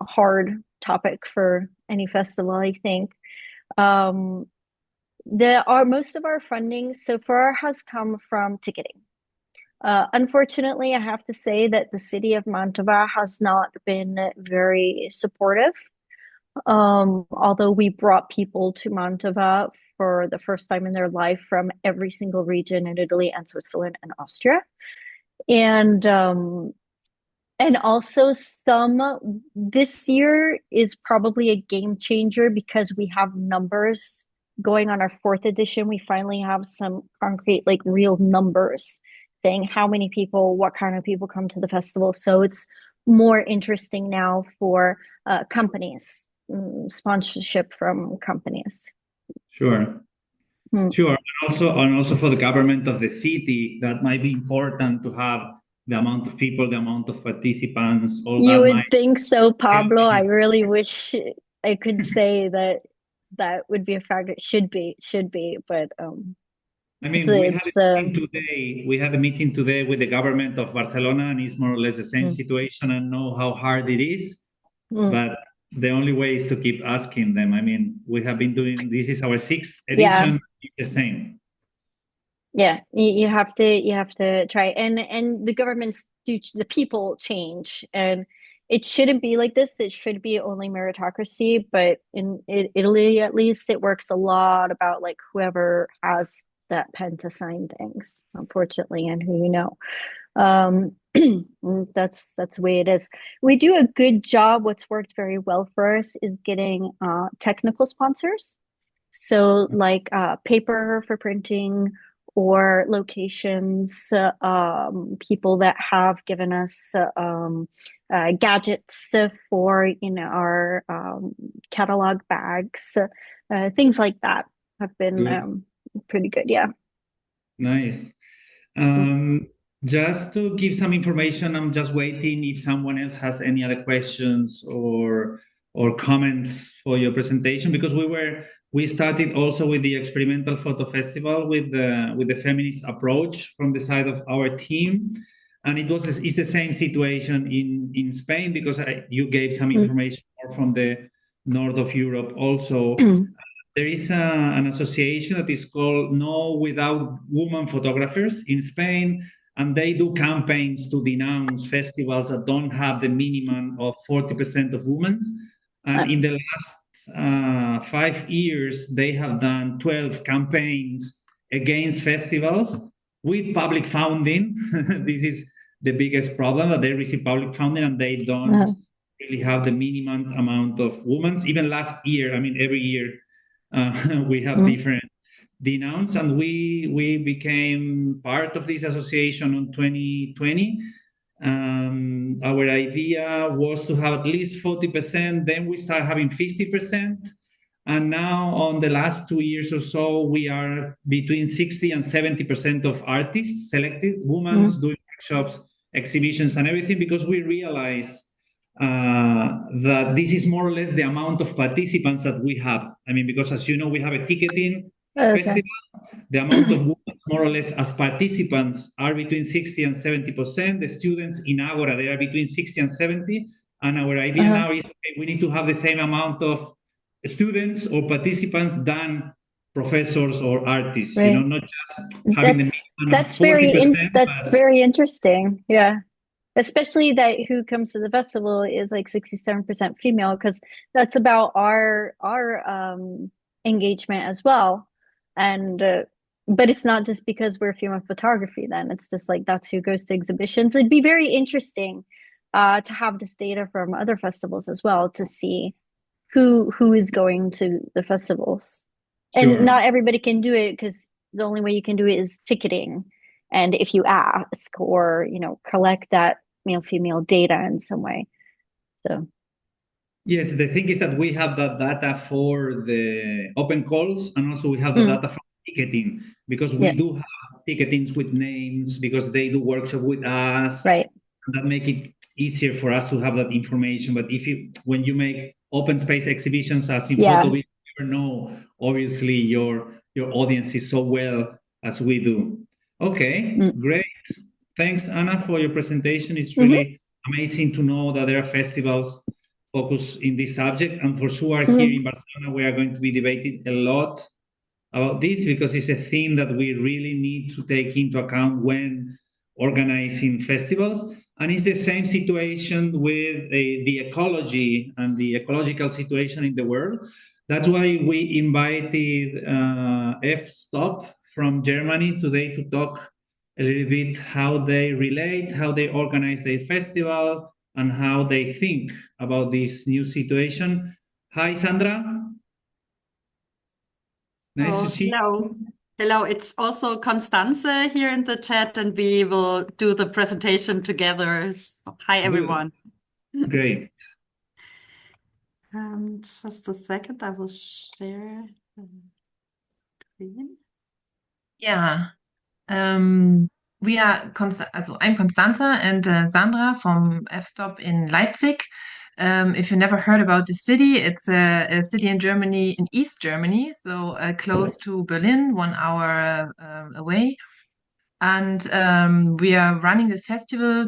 hard topic for any festival, I think. Most of our funding so far has come from ticketing. Unfortunately, I have to say that the city of Mantova has not been very supportive. Although we brought people to Mantova for the first time in their life from every single region in Italy and Switzerland and Austria. And also this year is probably a game changer, because we have numbers going on our 4th edition. We finally have some concrete, real numbers saying how many people, what kind of people come to the festival. So it's more interesting now for companies, sponsorship from companies. Sure. Sure. And also for the government of the city, that might be important to have the amount of people, the amount of participants. You would think so, Pablo. I really wish I could say that would be a fact. It should be, but I mean, we had a meeting today with the government of Barcelona, and it's more or less the same situation, and know how hard it is. But the only way is to keep asking them. I mean, we have been doing, this is our 6th edition. It's the same. Yeah, you have to try, and the governments the people change, and it shouldn't be like this. It should be only meritocracy, but in Italy, at least, it works a lot about whoever has that pen to sign things, unfortunately, and who that's the way it is. We do a good job. What's worked very well for us is getting technical sponsors, so paper for printing, or locations, people that have given us gadgets for our catalog bags, things like that have been pretty good. Yeah. Nice. Just to give some information, I'm just waiting if someone else has any other questions or comments for your presentation, because we started also with the Experimental Photo Festival with the feminist approach from the side of our team, and it's the same situation in Spain, because you gave some information from the north of Europe also. There is an association that is called No Without Women Photographers in Spain, and they do campaigns to denounce festivals that don't have the minimum of 40% of women. And in the last 5 years, they have done 12 campaigns against festivals with public funding. This is the biggest problem, that they receive public funding and they don't really have the minimum amount of women. Even last year, I mean, every year we have different denounced, and we became part of this association in 2020. Our idea was to have at least 40%, then we start having 50%. And now on the last 2 years or so, we are between 60 and 70% of artists selected, women doing workshops, exhibitions and everything, because we realize that this is more or less the amount of participants that we have. I mean, because as you know, we have a ticketing festival. The amount of women, more or less, as participants are between 60 and 70%. The students in Agora, they are between 60 and 70. And our idea now is, okay, we need to have the same amount of students or participants than professors or artists, you know, not just having the minimum of 40%. That's very interesting. Yeah. Especially that who comes to the festival is like 67% female, because that's about our engagement as well. And but it's not just because we're female photography, then it's just like that's who goes to exhibitions. It'd be very interesting to have this data from other festivals as well, to see who is going to the festivals. And not everybody can do it, because the only way you can do it is ticketing, and if you ask or, you know, collect that male-female data in some way. So yes, the thing is that we have that data for the open calls, and also we have the data from ticketing, because we do have ticketings with names, because they do workshop with us. Right. And that make it easier for us to have that information. But when you make open space exhibitions as in Photoville, you never know, obviously, your audience is so well as we do. Okay, great. Thanks, Anna, for your presentation. It's really amazing to know that there are festivals focused in this subject. And for sure, here in Barcelona, we are going to be debating a lot about this, because it's a theme that we really need to take into account when organizing festivals. And it's the same situation with the ecology and the ecological situation in the world. That's why we invited 𝗲𝘅𝗵𝗆 from Germany today to talk a little bit how they relate, how they organize their festival, and how they think about this new situation. Hi, Sandra. Nice to see you. Hello, it's also Constanze here in the chat, and we will do the presentation together. Hi, everyone. Great. Just a second, I will share the screen. Yeah. We are I'm Constanze and Sandra from 𝗲𝘅𝗵𝗆 in Leipzig. If you never heard about the city, it's a city in Germany, in East Germany, so close to Berlin, 1 hour away. And we are running this festival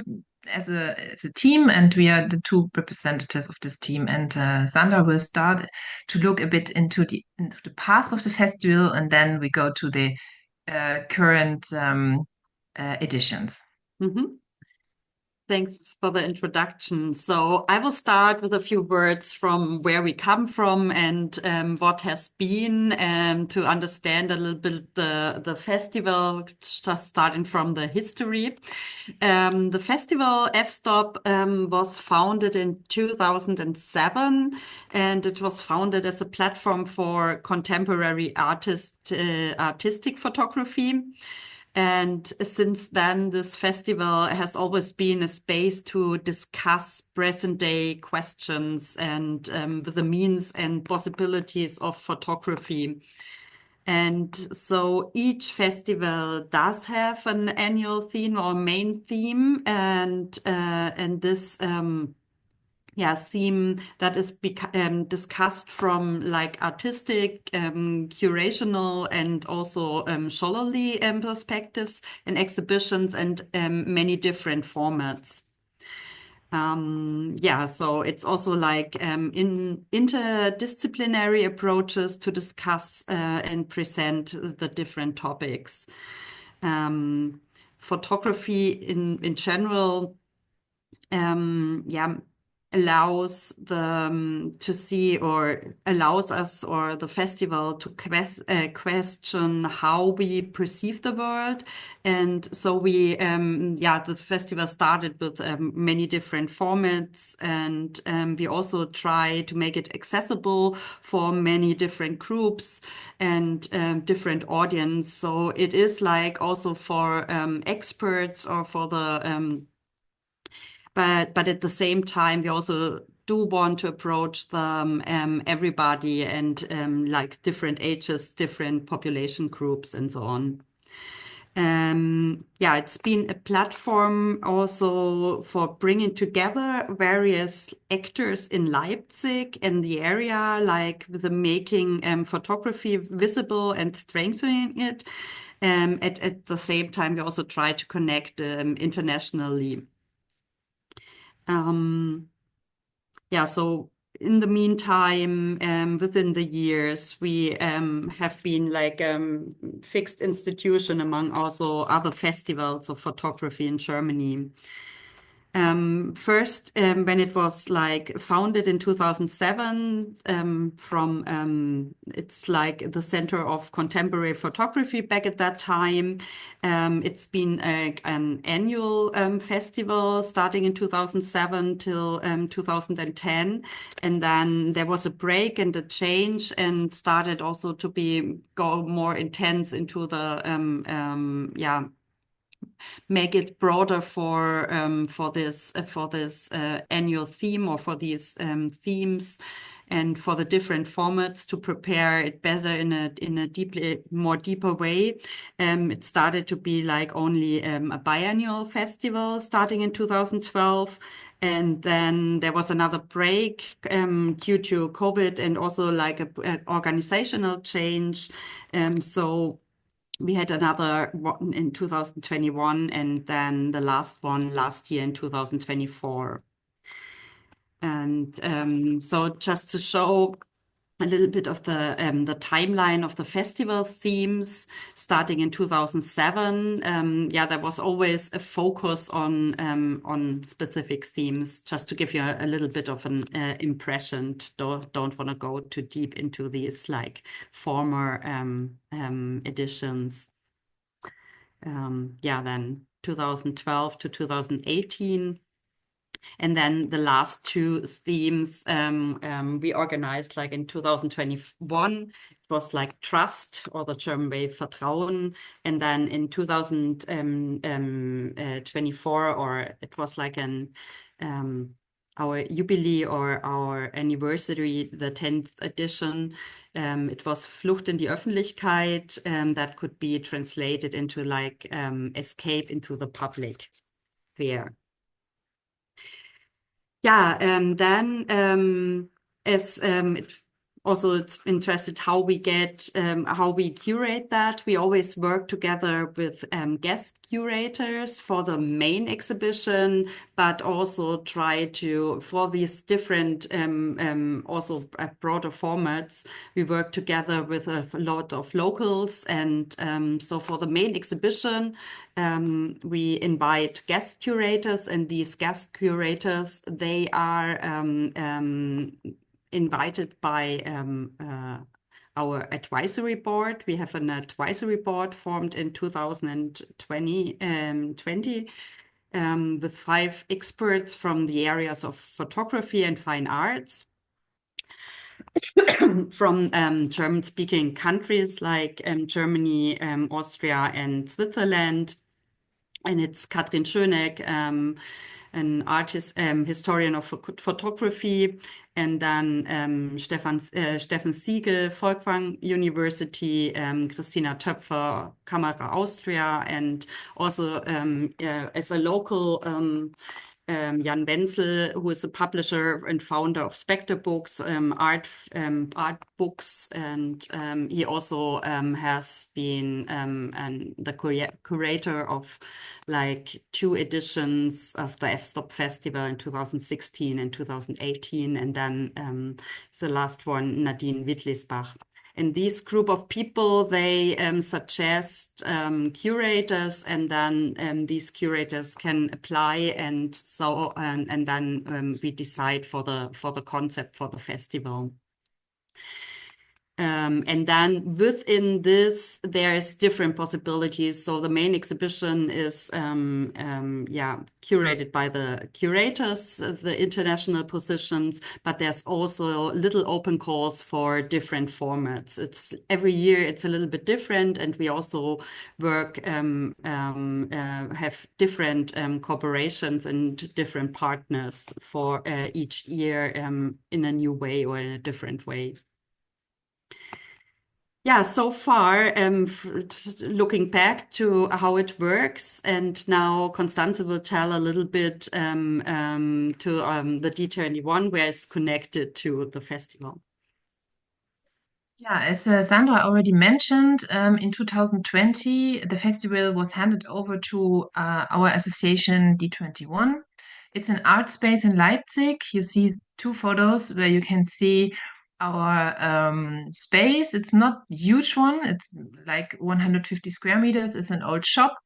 as a team, and we are the 2 representatives of this team. And Sandra will start to look a bit into the past of the festival, and then we go to the current editions. Thanks for the introduction. So I will start with a few words from where we come from and what has been, to understand a little bit the festival, just starting from the history. The festival 𝗲𝘅𝗵𝗆 was founded in 2007, and it was founded as a platform for contemporary artistic photography. And since then, this festival has always been a space to discuss present-day questions and the means and possibilities of photography. And so each festival does have an annual theme or main theme, and this theme that is discussed from like artistic, curational, and also scholarly perspectives in exhibitions and many different formats. So it's also like in interdisciplinary approaches to discuss and present the different topics. Photography in general, allows to see, or allows us or the festival to question how we perceive the world. And so we the festival started with many different formats, and we also try to make it accessible for many different groups and different audience. So it is like also for experts or for the but at the same time we also do want to approach everybody and like different ages, different population groups, and so on. It's been a platform also for bringing together various actors in Leipzig and the area, like with the making photography visible and strengthening it. At the same time, we also try to connect internationally. So in the meantime, within the years, we have been like fixed institution among also other festivals of photography in Germany. First, when it was like founded in 2007, it's like the Center of Contemporary Photography back at that time. It's been an annual festival starting in 2007 till 2010. And then there was a break and a change, and started also to go more intense into the make it broader for this annual theme, or for these themes, and for the different formats to prepare it better in a deeper way. It started to be like only a biannual festival starting in 2012. And then there was another break due to COVID, and also like an organizational change. So we had another one in 2021, and then the last one last year in 2024. And so just to show a little bit of the timeline of the festival themes, starting in 2007, there was always a focus on specific themes, just to give you a little bit of an impression. Don't want to go too deep into these like former editions. Then 2012 to 2018. And then the last two themes we organized like in 2021. It was like trust, or the German way 𝗲𝘅𝗵𝗆. And then in 2024, or it was like our jubilee, or our anniversary, the 10th edition. It was Flucht in die Öffentlichkeit, that could be translated into like escape into the public sphere. Then it's interested how we curate that. We always work together with guest curators for the main exhibition, but also try to, for these different also broader formats, we work together with a lot of locals. And so for the main exhibition, we invite guest curators, and these guest curators, they are invited by our advisory board. We have an advisory board formed in 2020 with 5 experts from the areas of photography and fine arts from German-speaking countries like Germany, Austria, and Switzerland. And it's Katrin Schöneck, an artist, historian of photography, and then 𝗲𝘅𝗵𝗆 Folkwang University, Christina Töpfer, Kamera Austria, and also as a local Jan Wenzel, who is a publisher and founder of Spectre Books, art books, and he also has been the curator of like 2 editions of the F-Stop Festival in 2016 and 2018, and then the last one, Nadine Wittlisbach. And this group of people, they suggest curators, and then these curators can apply, and so and then we decide for the concept for the festival. And then within this, there's different possibilities. So the main exhibition is curated by the curators, the international positions, but there's also little open calls for different formats. It's every year it's a little bit different, and we also work have different cooperations and different partners for each year in a new way or in a different way. Yeah, so far, looking back to how it works, and now Constanze will tell a little bit to the D21, where it's connected to the festival. Yeah, as Sandra already mentioned, in 2020, the festival was handed over to our association D21. It's an art space in Leipzig. You see two photos where you can see our space. It's not a huge one. It's like 150 square meters. It's an old shop,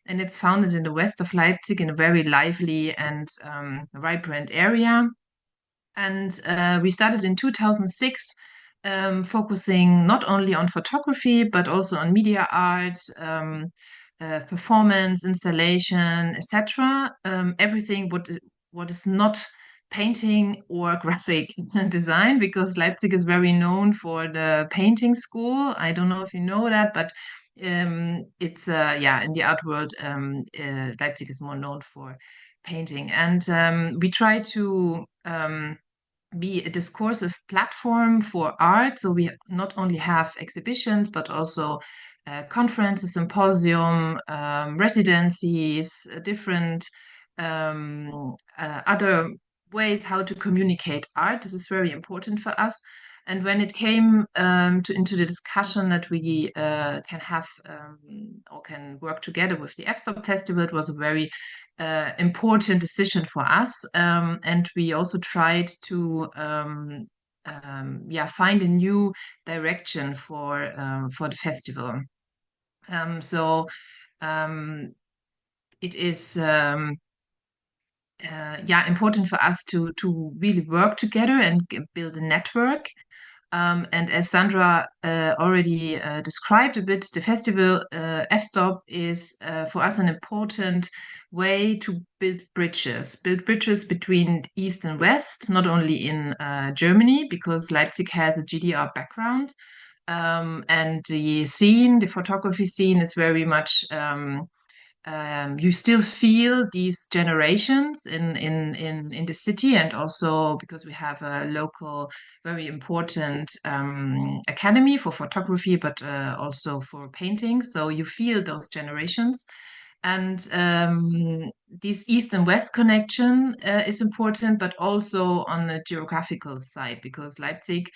and it's founded in the west of Leipzig in a very lively and vibrant area. And we started in 2006, focusing not only on photography, but also on media art, performance, installation, etc. Everything what is not painting or graphic design, because Leipzig is very known for the painting school. I don't know if you know that, but it's in the art world, Leipzig is more known for painting. And we try to be a discursive platform for art. So we not only have exhibitions, but also conferences, symposium, residencies, different other ways how to communicate art. This is very important for us. And when it came into the discussion that we can have or can work together with the FSTOP Festival, it was a very important decision for us. And we also tried to find a new direction for the festival. It is important for us to really work together and build a network. And as Sandra already described a bit, the festival FSTOP is for us an important way to build bridges between East and West, not only in Germany, because Leipzig has a GDR background, and the photography scene is very much you still feel these generations in the city, and also because we have a local, very important academy for photography, but also for painting. So you feel those generations. And this East and West connection is important, but also on the geographical side, because Leipzig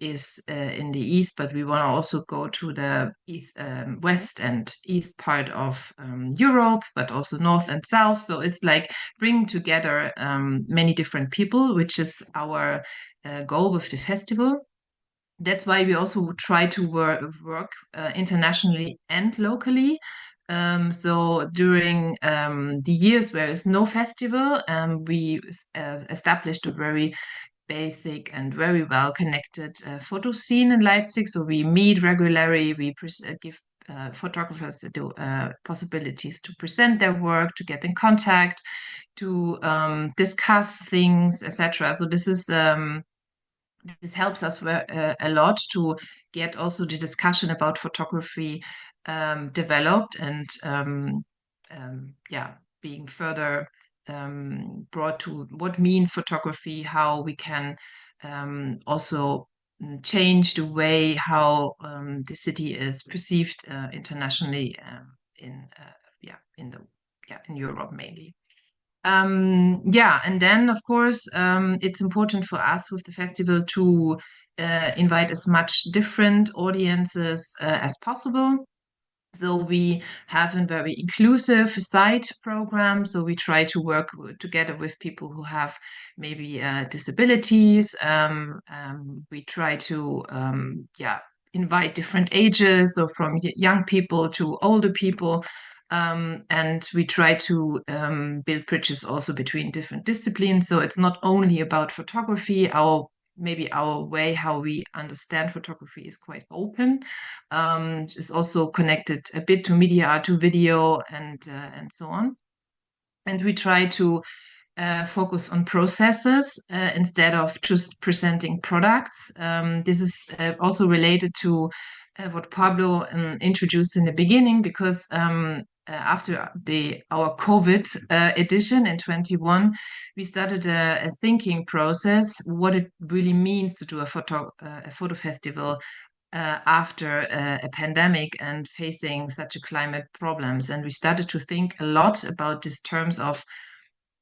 is in the east, but we want to also go to the east, west and east part of Europe, but also north and south. So it's like bringing together many different people, which is our goal with the festival. That's why we also try to work internationally and locally. So during the years where there's no festival, we established a very basic and very well connected photo scene in Leipzig. So we meet regularly, we give photographers the possibilities to present their work, to get in contact, to discuss things, etc. So this is this helps us a lot to get also the discussion about photography developed, and being further brought to what means photography, how we can also change the way how the city is perceived internationally in Europe mainly. And then of course it's important for us with the festival to invite as much different audiences as possible. So we have a very inclusive site program. So we try to work together with people who have maybe disabilities. We try to invite different ages, or from young people to older people. And we try to build bridges also between different disciplines. So it's not only about photography. Maybe our way how we understand photography is quite open. It's also connected a bit to media art, to video, and so on. And we try to focus on processes instead of just presenting products. This is also related to what Pablo introduced in the beginning, because after our COVID edition in 21, we started a thinking process, what it really means to do a photo festival after a pandemic and facing such a climate problems. And we started to think a lot about these terms of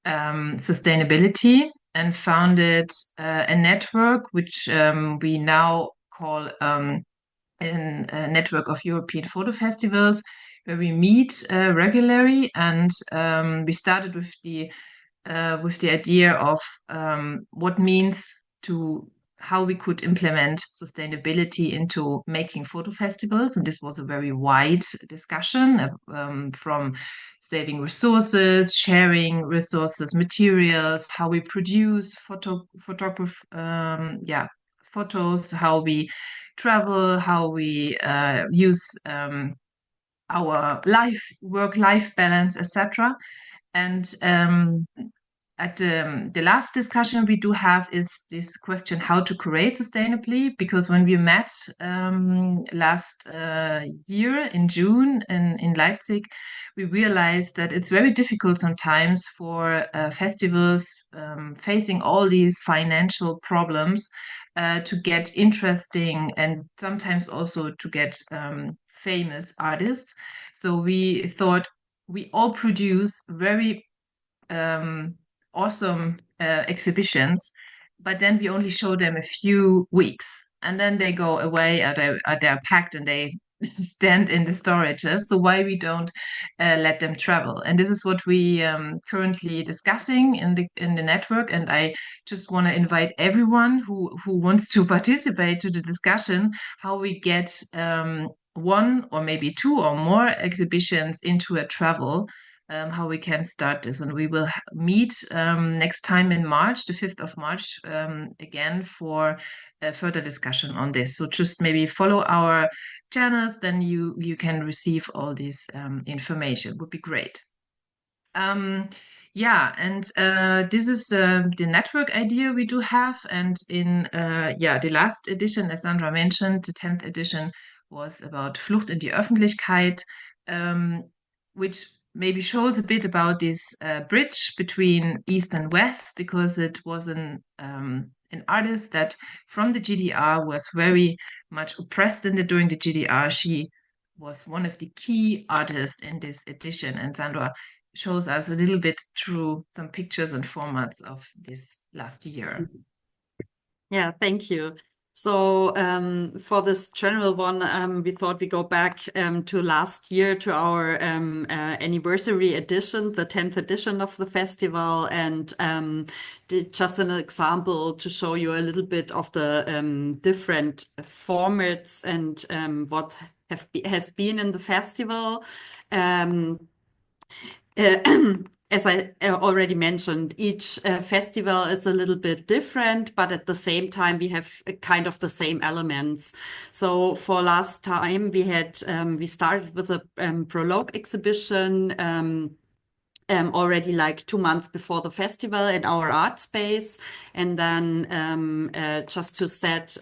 sustainability, and founded a network which we now call a network of European photo festivals, where we meet regularly. And we started with the idea of what means to how we could implement sustainability into making photo festivals. And this was a very wide discussion from saving resources, sharing resources, materials, how we produce photos, how we travel, how we use our work-life balance, etc. And at the last discussion we do have is this question, how to create sustainably, because when we met last year in June in Leipzig, we realized that it's very difficult sometimes for festivals facing all these financial problems to get interesting, and sometimes also to get famous artists. So we thought we all produce very awesome exhibitions, but then we only show them a few weeks, and then they go away, they're packed and they stand in the storages. So why we don't let them travel? And this is what we currently discussing in the network. And I just want to invite everyone who wants to participate to the discussion, how we get one or maybe two or more exhibitions into a travel. How we can start this. And we will meet next time in March, the 5th of March, again for a further discussion on this. So just maybe follow our channels, then you can receive all this information. Would be great. Yeah, and this is the network idea we do have. And in the last edition, as Sandra mentioned, the 10th edition was about Flucht in die Öffentlichkeit, which maybe shows a bit about this bridge between East and West, because it was an artist that from the GDR was very much oppressed during the GDR. She was one of the key artists in this edition, and Sandra shows us a little bit through some pictures and formats of this last year. Yeah, thank you. So for this general one, we thought we go back to last year, to our anniversary edition, the 10th edition of the festival, and just an example to show you a little bit of the different formats and what has been in the festival. As I already mentioned, each festival is a little bit different, but at the same time, we have kind of the same elements. So for last time, we started with a prologue exhibition already like 2 months before the festival in our art space, and then just to set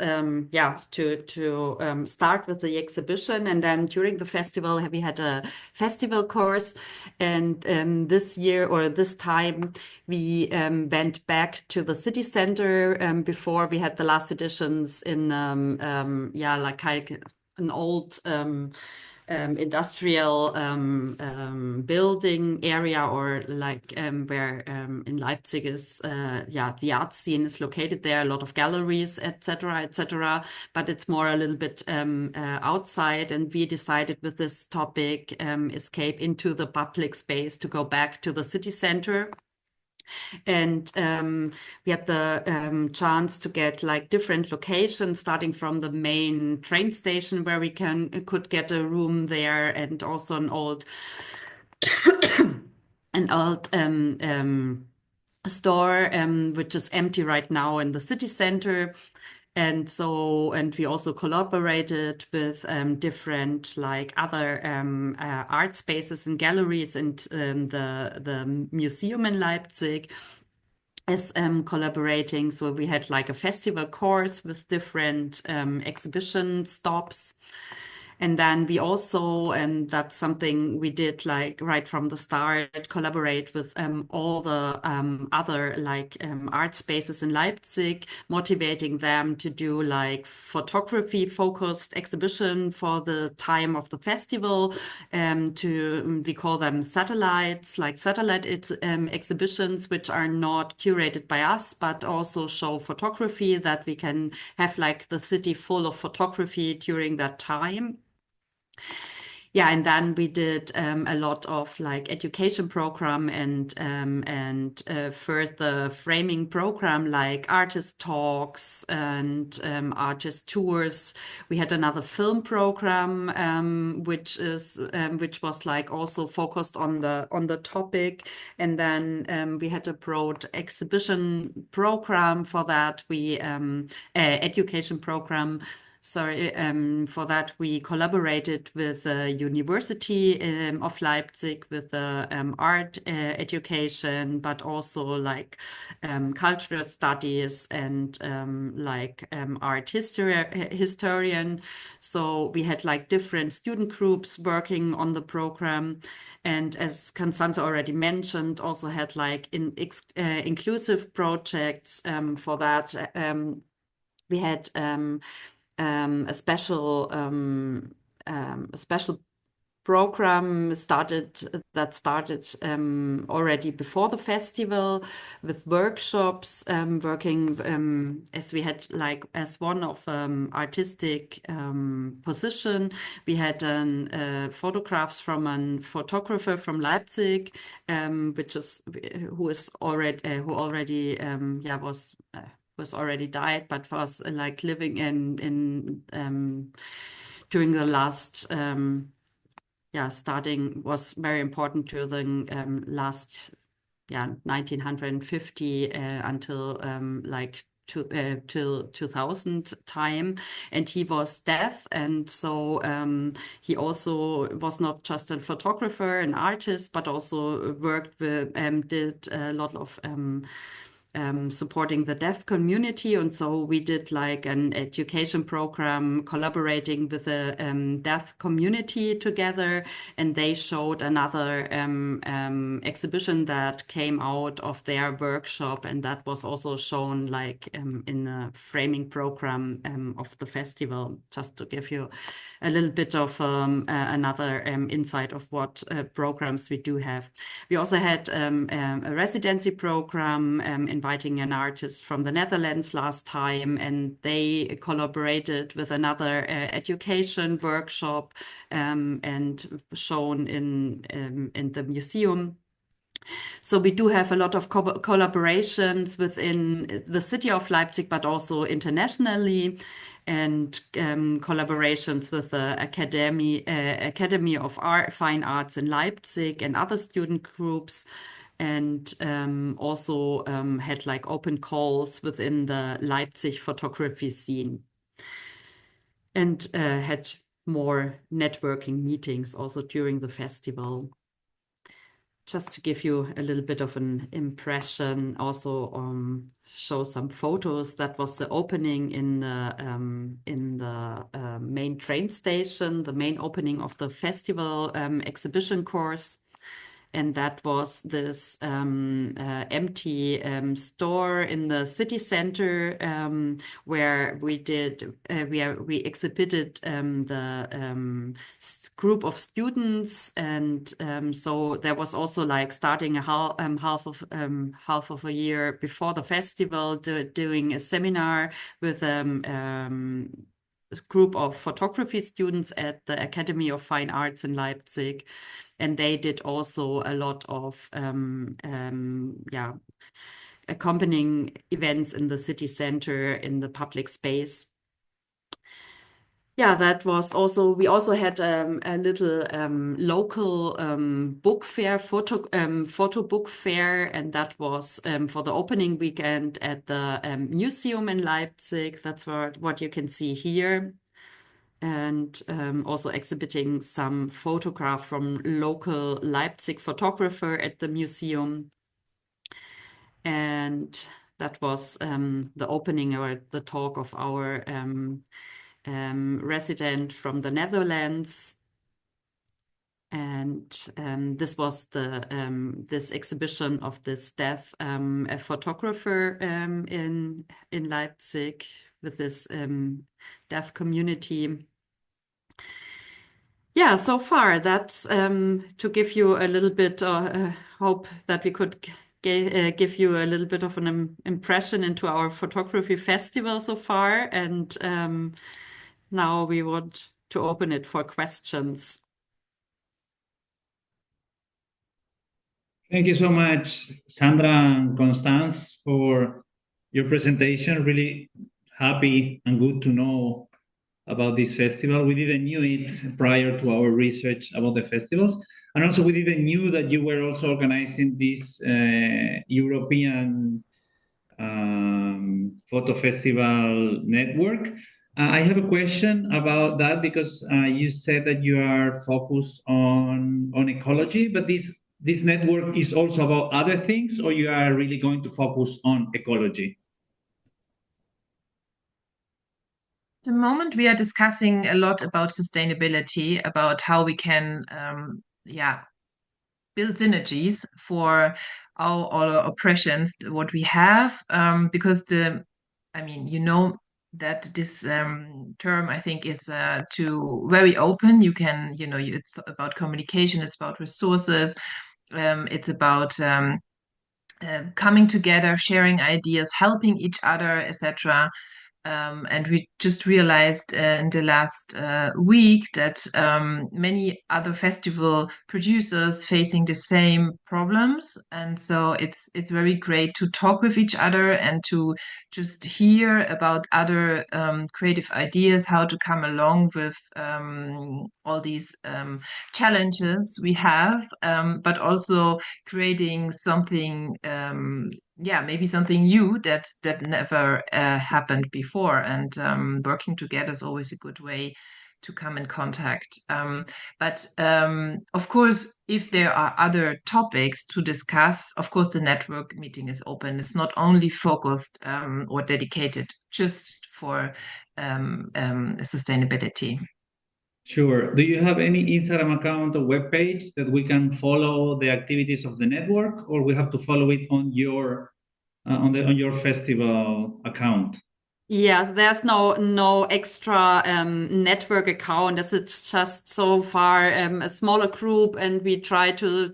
to start with the exhibition, and then during the festival we had a festival course, and this year or this time we went back to the city center. Before we had the last editions in like an old industrial building area, or like where in Leipzig is the art scene is located there, a lot of galleries, etc., etc. But it's more a little bit outside, and we decided with this topic, escape into the public space, to go back to the city center. And we had the chance to get like different locations, starting from the main train station where we could get a room there, and also an old store which is empty right now in the city center. And we also collaborated with different like other art spaces and galleries, and the museum in Leipzig is collaborating. So we had like a festival course with different exhibition stops. And then we also, and that's something we did like right from the start, collaborate with all the other like art spaces in Leipzig, motivating them to do like photography focused exhibition for the time of the festival. We call them satellites, like satellite exhibitions, which are not curated by us, but also show photography, that we can have like the city full of photography during that time. Yeah, and then we did a lot of like education program and further framing program, like artist talks and artist tours. We had another film program which was like also focused on the topic, and then we had a broad exhibition program for that. We education program. For that, we collaborated with the University of Leipzig with the art education, but also like cultural studies and art historian. So we had like different student groups working on the program. And as Constanze already mentioned, also had like inclusive projects for that. We had a special program started already before the festival, with workshops, working as we had like as one of artistic position. We had photographs from a photographer from Leipzig, who already was already died, but was like living in during the last starting was very important to the last 1950 until till 2000 time, and he was deaf, and so he also was not just a photographer, an artist, but also worked with did a lot of supporting the deaf community. And so we did like an education program collaborating with the deaf community together, and they showed another exhibition that came out of their workshop, and that was also shown like in the framing program of the festival, just to give you a little bit of another insight of what programs we do have. We also had a residency program inviting an artist from the Netherlands last time, and they collaborated with another education workshop and shown in the museum. So we do have a lot of collaborations within the city of Leipzig, but also internationally, and collaborations with the Academy of Fine Arts in Leipzig and other student groups, and also had like open calls within the Leipzig photography scene, and had more networking meetings also during the festival. Just to give you a little bit of an impression, also show some photos. That was the opening in the main train station, the main opening of the festival exhibition course. and that was this empty store in the city center where we exhibited the group of students, and so there was also like starting a half of a year before the festival, doing a seminar with a group of photography students at the Academy of Fine Arts in Leipzig, and they did also a lot of accompanying events in the city center, in the public space. Yeah, that was also, we also had a little local book fair, photo book fair, and that was for the opening weekend at the museum in Leipzig. That's what you can see here. And also exhibiting some photograph from local Leipzig photographer at the museum. And that was the opening or the talk of our resident from the Netherlands. And this was this exhibition of this deaf a photographer in Leipzig with this deaf community. Yeah, so far that's to give you a little bit, hope that we could give you a little bit of an impression into our photography festival so far. And now we want to open it for questions. Thank you so much, Sandra and Constance, for your presentation. Really happy and good to know about this festival. We didn't knew it prior to our research about the festivals. And also we didn't knew that you were also organizing this European photo festival network. I have a question about that because you said that you are focused on ecology, but this network is also about other things, or you are really going to focus on ecology? At the moment, we are discussing a lot about sustainability, about how we can, build synergies for all our operations, what we have, because you know that this term, I think, is too very open. You can, it's about communication, it's about resources, it's about coming together, sharing ideas, helping each other, etc. And we just realized in the last week that many other festival producers facing the same problems, and so it's very great to talk with each other and to just hear about other creative ideas, how to come along with all these challenges we have, but also creating something maybe something new that never happened before, and working together is always a good way to come in contact. But of course, if there are other topics to discuss, of course, the network meeting is open. It's not only focused or dedicated just for sustainability. Sure. Do you have any Instagram account or webpage that we can follow the activities of the network, or we have to follow it on your on your festival account? Yes, there's no extra network account, as it's just so far a smaller group, and we try to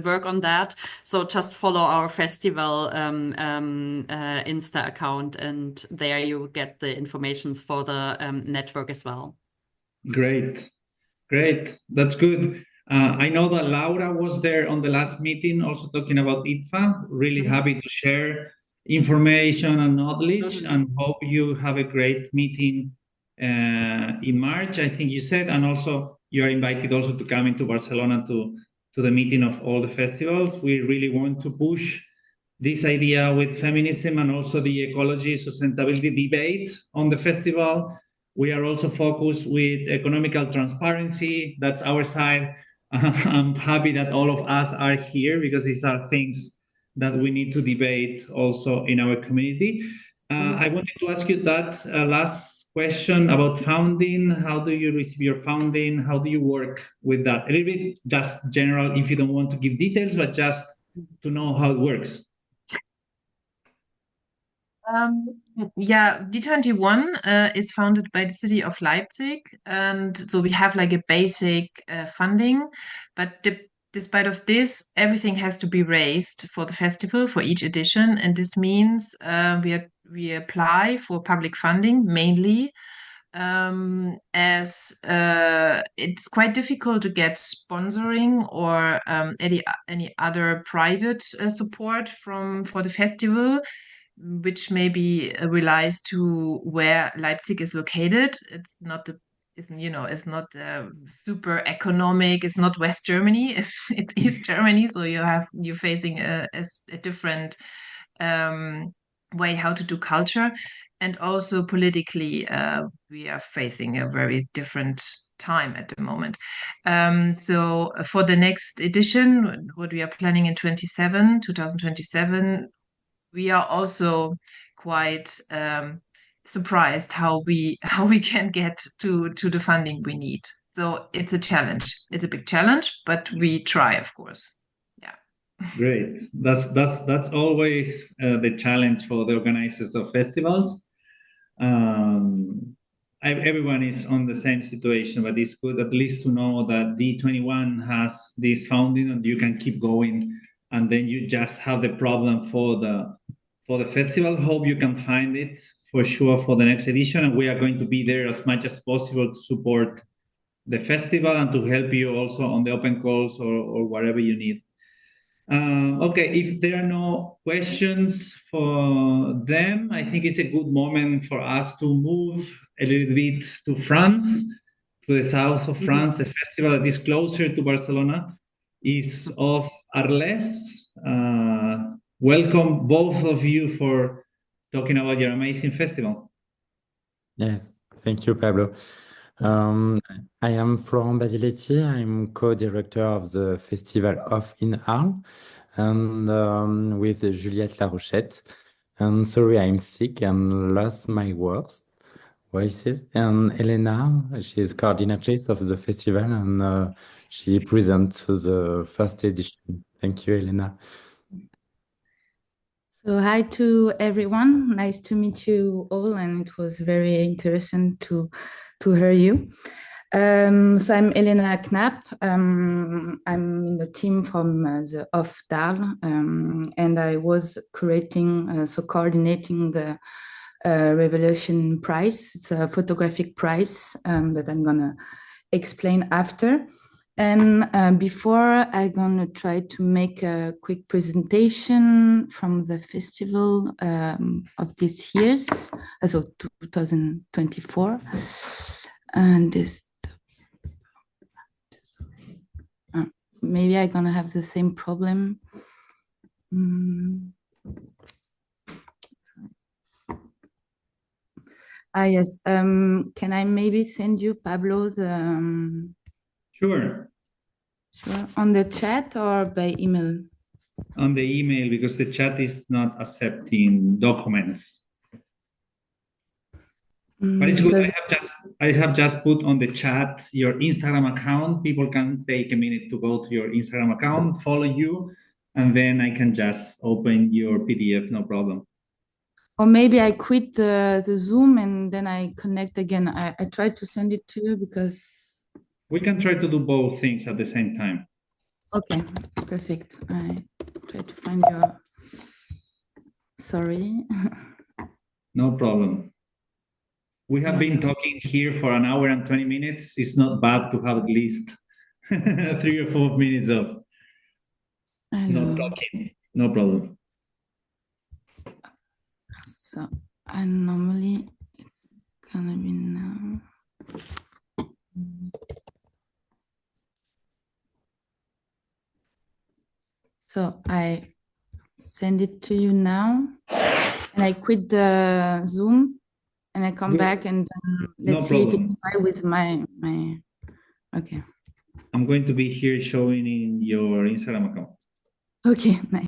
work on that. So just follow our festival Insta account, and there you get the information for the network as well. Great, that's good. I know that Laura was there on the last meeting also talking about IPFA. Really happy to share information and knowledge, and hope you have a great meeting in March, I think you said, and also you are invited also to come into Barcelona to the meeting of all the festivals. We really want to push this idea with feminism and also the ecology sustainability debate on the festival. We are also focused with economical transparency. That's our side. I'm happy that all of us are here because these are things that we need to debate also in our community. I wanted to ask you that last question about funding. How do you receive your funding? How do you work with that? A little bit just general, if you don't want to give details, but just to know how it works. Yeah, D21 is founded by the city of Leipzig, and so we have like a basic funding, but despite of this, everything has to be raised for the festival for each edition, and this means we apply for public funding mainly, as it's quite difficult to get sponsoring or any other private support for the festival, which maybe relies to where Leipzig is located. It's not it's not super economic. It's not West Germany. It's East Germany. So you're facing a different way how to do culture, and also politically we are facing a very different time at the moment. So for the next edition, what we are planning in 2027, we are also quite surprised how we can get to the funding we need. So it's a challenge. It's a big challenge, but we try, of course. Yeah. Great. That's always the challenge for the organizers of festivals. Everyone is on the same situation, but it's good at least to know that D21 has this funding and you can keep going, and then you just have the problem for the festival. Hope you can find it for sure for the next edition, and we are going to be there as much as possible to support the festival and to help you also on the open calls or whatever you need. Okay, if there are no questions for them, I think it's a good moment for us to move a little bit to France, to the south of France. The festival that is closer to Barcelona is of Arles. Welcome both of you for talking about your amazing festival. Yes, thank you, Pablo. I am Florent Basiletti. I'm co-director of the Festival in Arles, and with Juliette 𝗲𝘅𝗁. And sorry, I'm sick and lost my voices. And Elena, she is coordinatrix of the festival, and she presents the first edition. Thank you, Elena. So hi to everyone. Nice to meet you all, and it was very interesting to hear you. So I'm Elena Knapp. I'm in the team from the DAL, and I was coordinating the Revolution Prize. It's a photographic prize that I'm gonna explain after. And before, I'm gonna try to make a quick presentation from the festival of this year's, as of 2024. And this, maybe I'm gonna have the same problem. Yes. Can I maybe send you, Pablo, the Sure. Sure. On the chat or by email? On the email, because the chat is not accepting documents. But it's good. I have just put on the chat your Instagram account. People can take a minute to go to your Instagram account, follow you, and then I can just open your PDF, no problem. Or maybe I quit the Zoom and then I connect again. I tried to send it to you because... We can try to do both things at the same time. Okay, perfect. I try to find your... Sorry. No problem. We have been talking here for an hour and 20 minutes. It's not bad to have at least 3 or 4 minutes of not talking. No problem. So, and normally it's gonna be now. So I send it to you now, and I quit the Zoom, and I come back, and let's see if it's right with my. Okay. I'm going to be here showing in your Instagram account. Okay, nice.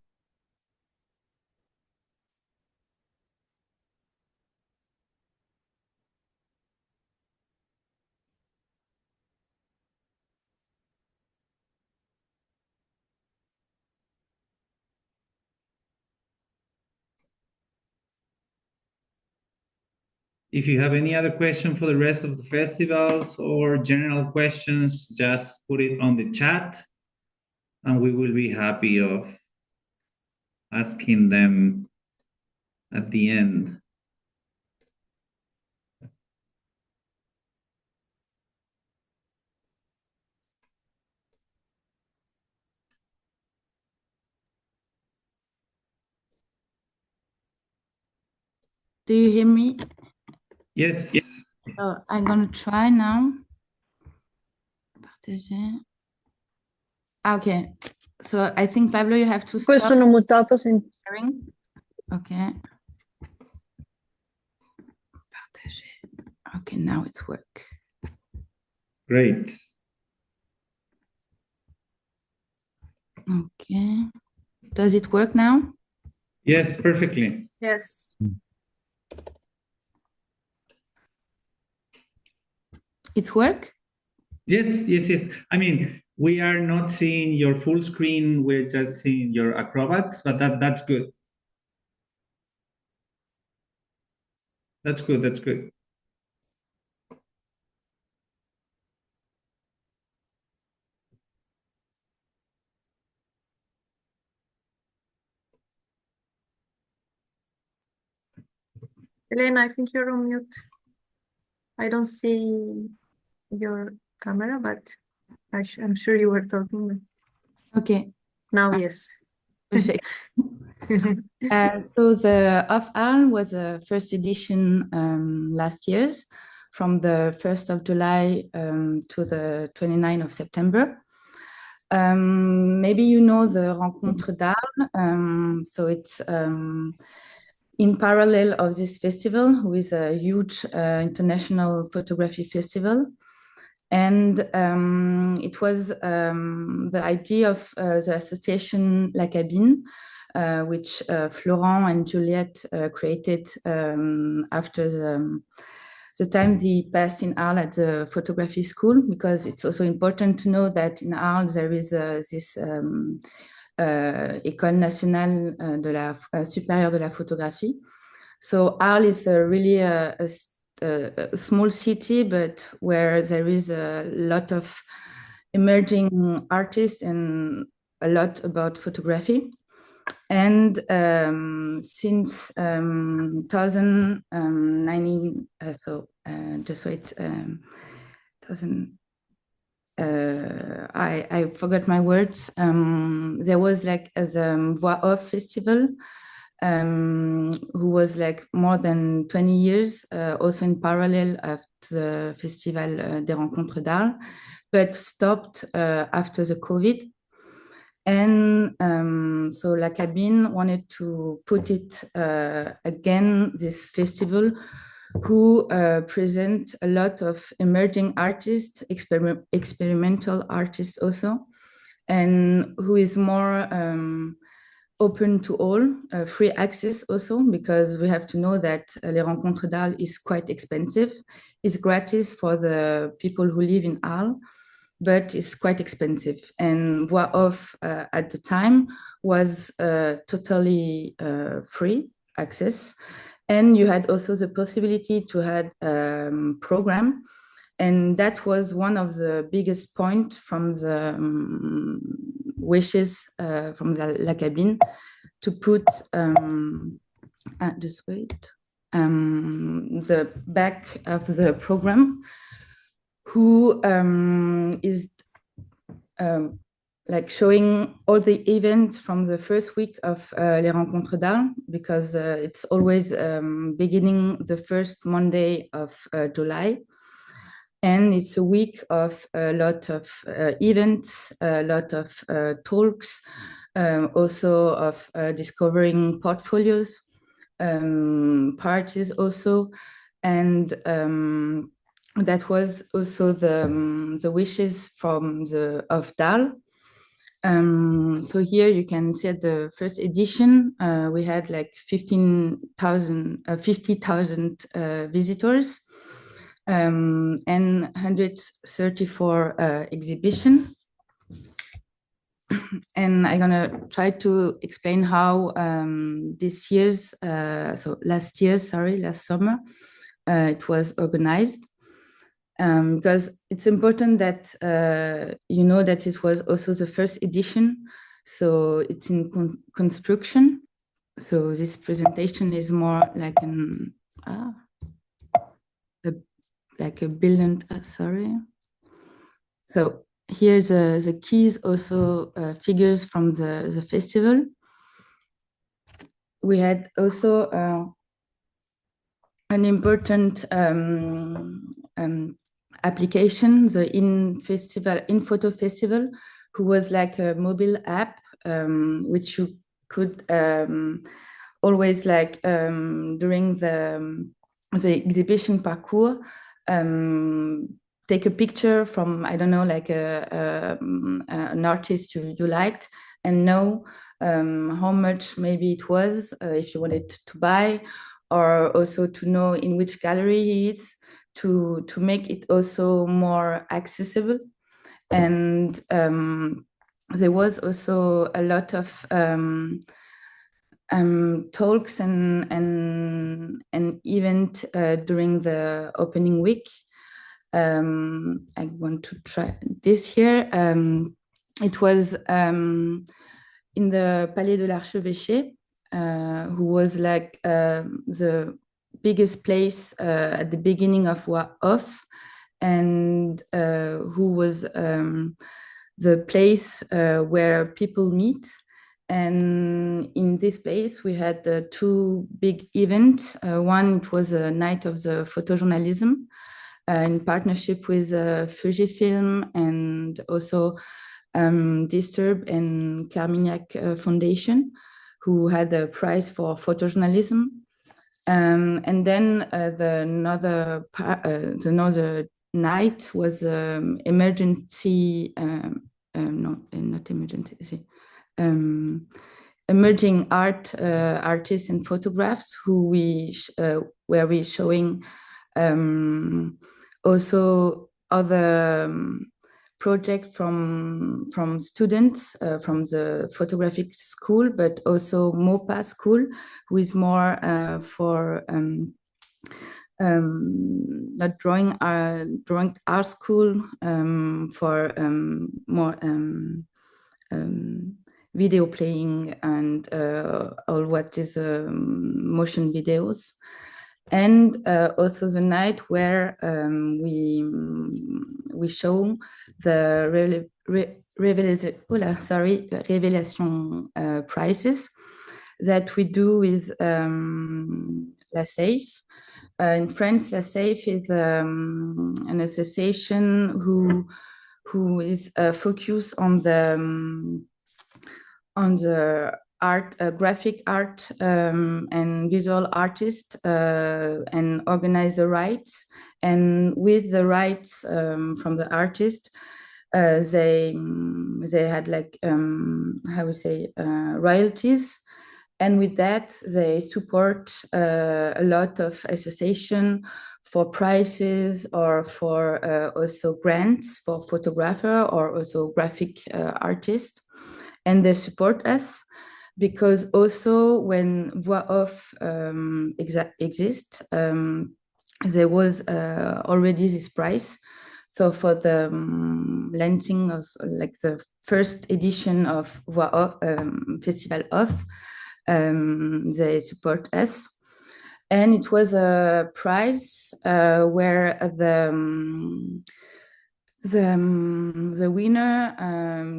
If you have any other question for the rest of the festivals or general questions, just put it on the chat and we will be happy of asking them at the end. Do you hear me? Yes. So I'm gonna try now. Partager. Okay. So I think Pablo, you have to Poi stop sono mutato sharing. Okay. Partager. Okay, now it's work. Great. Okay. Does it work now? Yes, perfectly. Yes. It's work? Yes. I mean, we are not seeing your full screen. We're just seeing your Acrobat, but that's good. That's good. Elena, I think you're on mute. I don't see your camera, but I'm sure you were talking. Okay. Now, yes. Perfect. So the of Arles was a first edition last year's from the 1st of July to the 29th of September. Maybe you know the Rencontre d'Arles. So it's in parallel of this festival, who is a huge international photography festival. And it was the idea of the association 𝗲𝘅𝗵𝗆, which Florent and Juliette created after the time they passed in Arles at the photography school, because it's also important to know that in Arles there is this École nationale supérieure de la photographie. So Arles is really a small city, but where there is a lot of emerging artists and a lot about photography. And since 2019, just wait, I forgot my words. There was like the Voix-Off Festival, who was like more than 20 years, also in parallel of the Festival des Rencontres d'Arles, but stopped after the COVID. And so La Cabine wanted to put it again, this festival, who present a lot of emerging artists, experimental artists also, and who is more open to all, free access also, because we have to know that Les Rencontres d'Arles is quite expensive. It's gratis for the people who live in Arles, but it's quite expensive. And Voix-Off at the time was totally free access. And you had also the possibility to have program. And that was one of the biggest points from the wishes from the La Cabine to put, just wait, the back of the program, who is like showing all the events from the first week of Les Rencontres d'Arles, because it's always beginning the first Monday of July. And it's a week of a lot of events, a lot of talks, also of discovering portfolios, parties also. And that was also the wishes from of DAL. So here you can see at the first edition, we had like 50,000 visitors, and 134 exhibition. And I'm gonna try to explain how this year's, last summer, it was organized. Because it's important that you know that it was also the first edition, so it's in construction. So this presentation is more like a billion. Sorry. So here's the keys, also figures from the festival. We had also an important application, the In-Photo Festival, who was like a mobile app, which you could always, like, during the exhibition parcours, take a picture from, I don't know, like an artist you liked, and know how much maybe it was, if you wanted to buy, or also to know in which gallery he is, to make it also more accessible. And there was also a lot of talks and event during the opening week. I want to try this here. It was in the Palais de l'Archevêché, who was like the biggest place at the beginning of WAOF, and who was the place where people meet. And in this place, we had two big events. One, it was a night of the photojournalism in partnership with Fujifilm and also Disturb and Carmignac Foundation, who had a prize for photojournalism. And then another night was emergency, emerging artists and photographs, where we showing also other project from students from the photographic school, but also MOPA school, who is more for not drawing art school, for more video playing and all what is motion videos. And also the night where we show the Révélation prizes that we do with 𝗲𝘂𝗿. In France, 𝗲𝘂𝗿 is an association who is focused on the art, graphic art, and visual artists, and organize the rights. And with the rights from the artist, they had like how we say royalties. And with that, they support a lot of association for prizes, or for also grants for photographer, or also graphic artist. And they support us because also when WAOF exists, there was already this prize. So for the launching of like the first edition of WAOF, Festival of, they support us. And it was a prize where the winner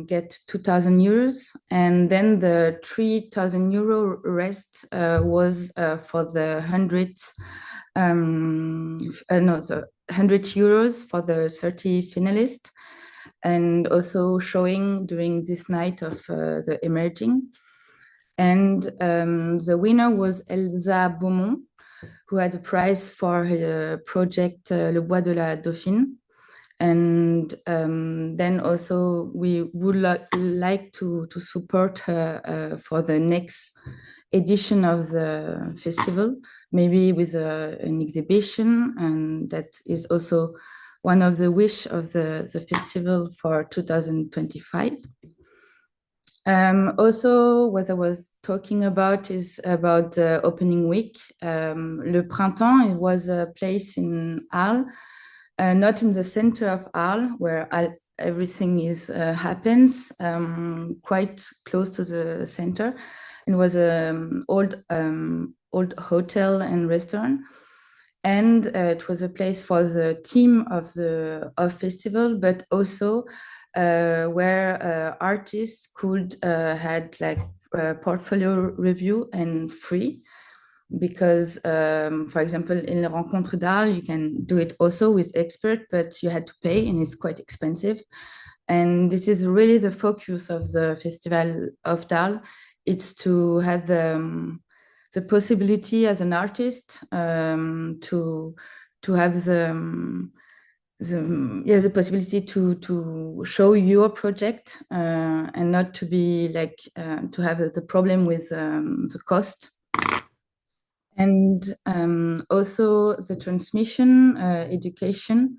get 2,000 euros, and then the 3,000 euro rest was for the 100 euros for the 30 finalists, and also showing during this night of the emerging. And the winner was 𝗲𝘂𝗵𝗆, who had a prize for her project Le Bois de la Dauphine. And then also we would like to support her for the next edition of the festival, maybe with an exhibition, and that is also one of the wish of the festival for 2025. Also, what I was talking about is about the opening week. Le Printemps, it was a place in Arles, not in the center of Arles, where everything is happens, quite close to the center. It was an old hotel and restaurant. And it was a place for the team of the festival, but also where artists could had like portfolio review and free, because for example in the Rencontre d'Arles you can do it also with expert, but you had to pay and it's quite expensive. And this is really the focus of the Festival of d'Arles. It's to have the possibility as an artist to have the possibility to show your project and not to be like to have the problem with the cost. And also the transmission, education,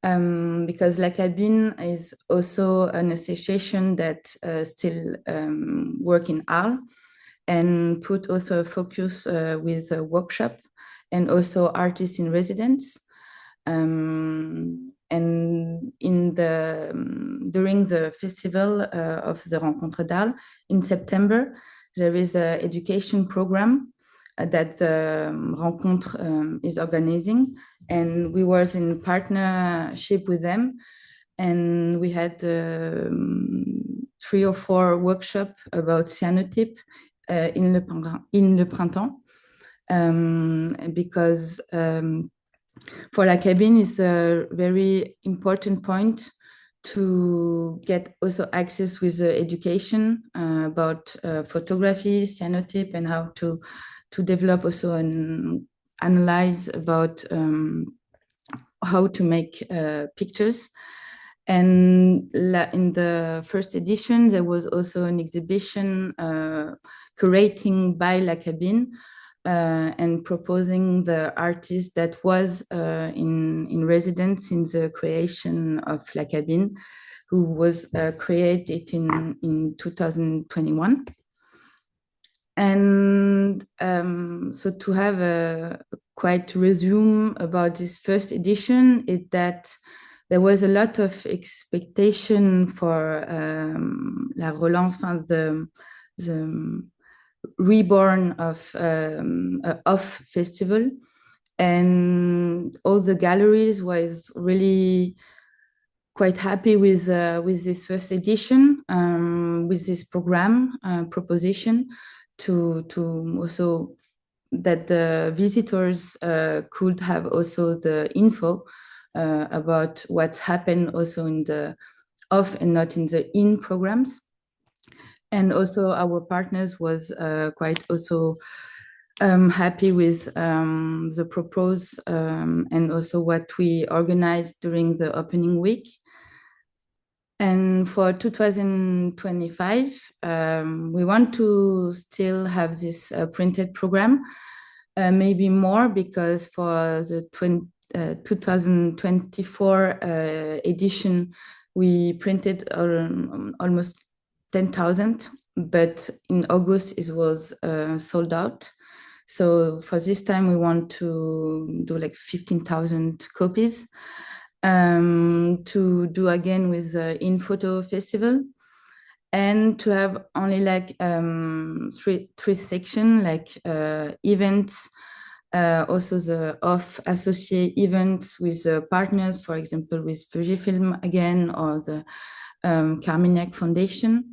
because 𝗲𝗵𝗵𝗆 is also an association that still work in Arles and put also a focus with a workshop and also artists in residence. And in during the festival of the Rencontre d'Arles in September, there is an education program that the Rencontre is organizing, and we were in partnership with them, and we had 3 or 4 workshops about cyanotype in Le Printemps, because for 𝗲𝗵𝗵𝗆 is a very important point to get also access with the education about photography, cyanotype, and how to develop also and analyze about how to make pictures. And in the first edition, there was also an exhibition curating by 𝗲𝗵𝗵𝗆 and proposing the artist that was in residence in the creation of 𝗲𝗵𝗵𝗆, who was created in 2021. And so to have a quite resume about this first edition is that there was a lot of expectation for la relance, the reborn of festival, and all the galleries was really quite happy with this first edition, with this program proposition to also that the visitors could have also the info about what's happened also in the off and not in the in programs. And also our partners was quite also happy with the proposed and also what we organized during the opening week. And for 2025, we want to still have this printed program, maybe more, because for the 2024 edition, we printed almost 10,000, but in August it was sold out. So for this time, we want to do like 15,000 copies to do again with the In Photo Festival, and to have only like three sections, like events, also the off-associate events with partners, for example, with Fujifilm again, or the Carmignac Foundation,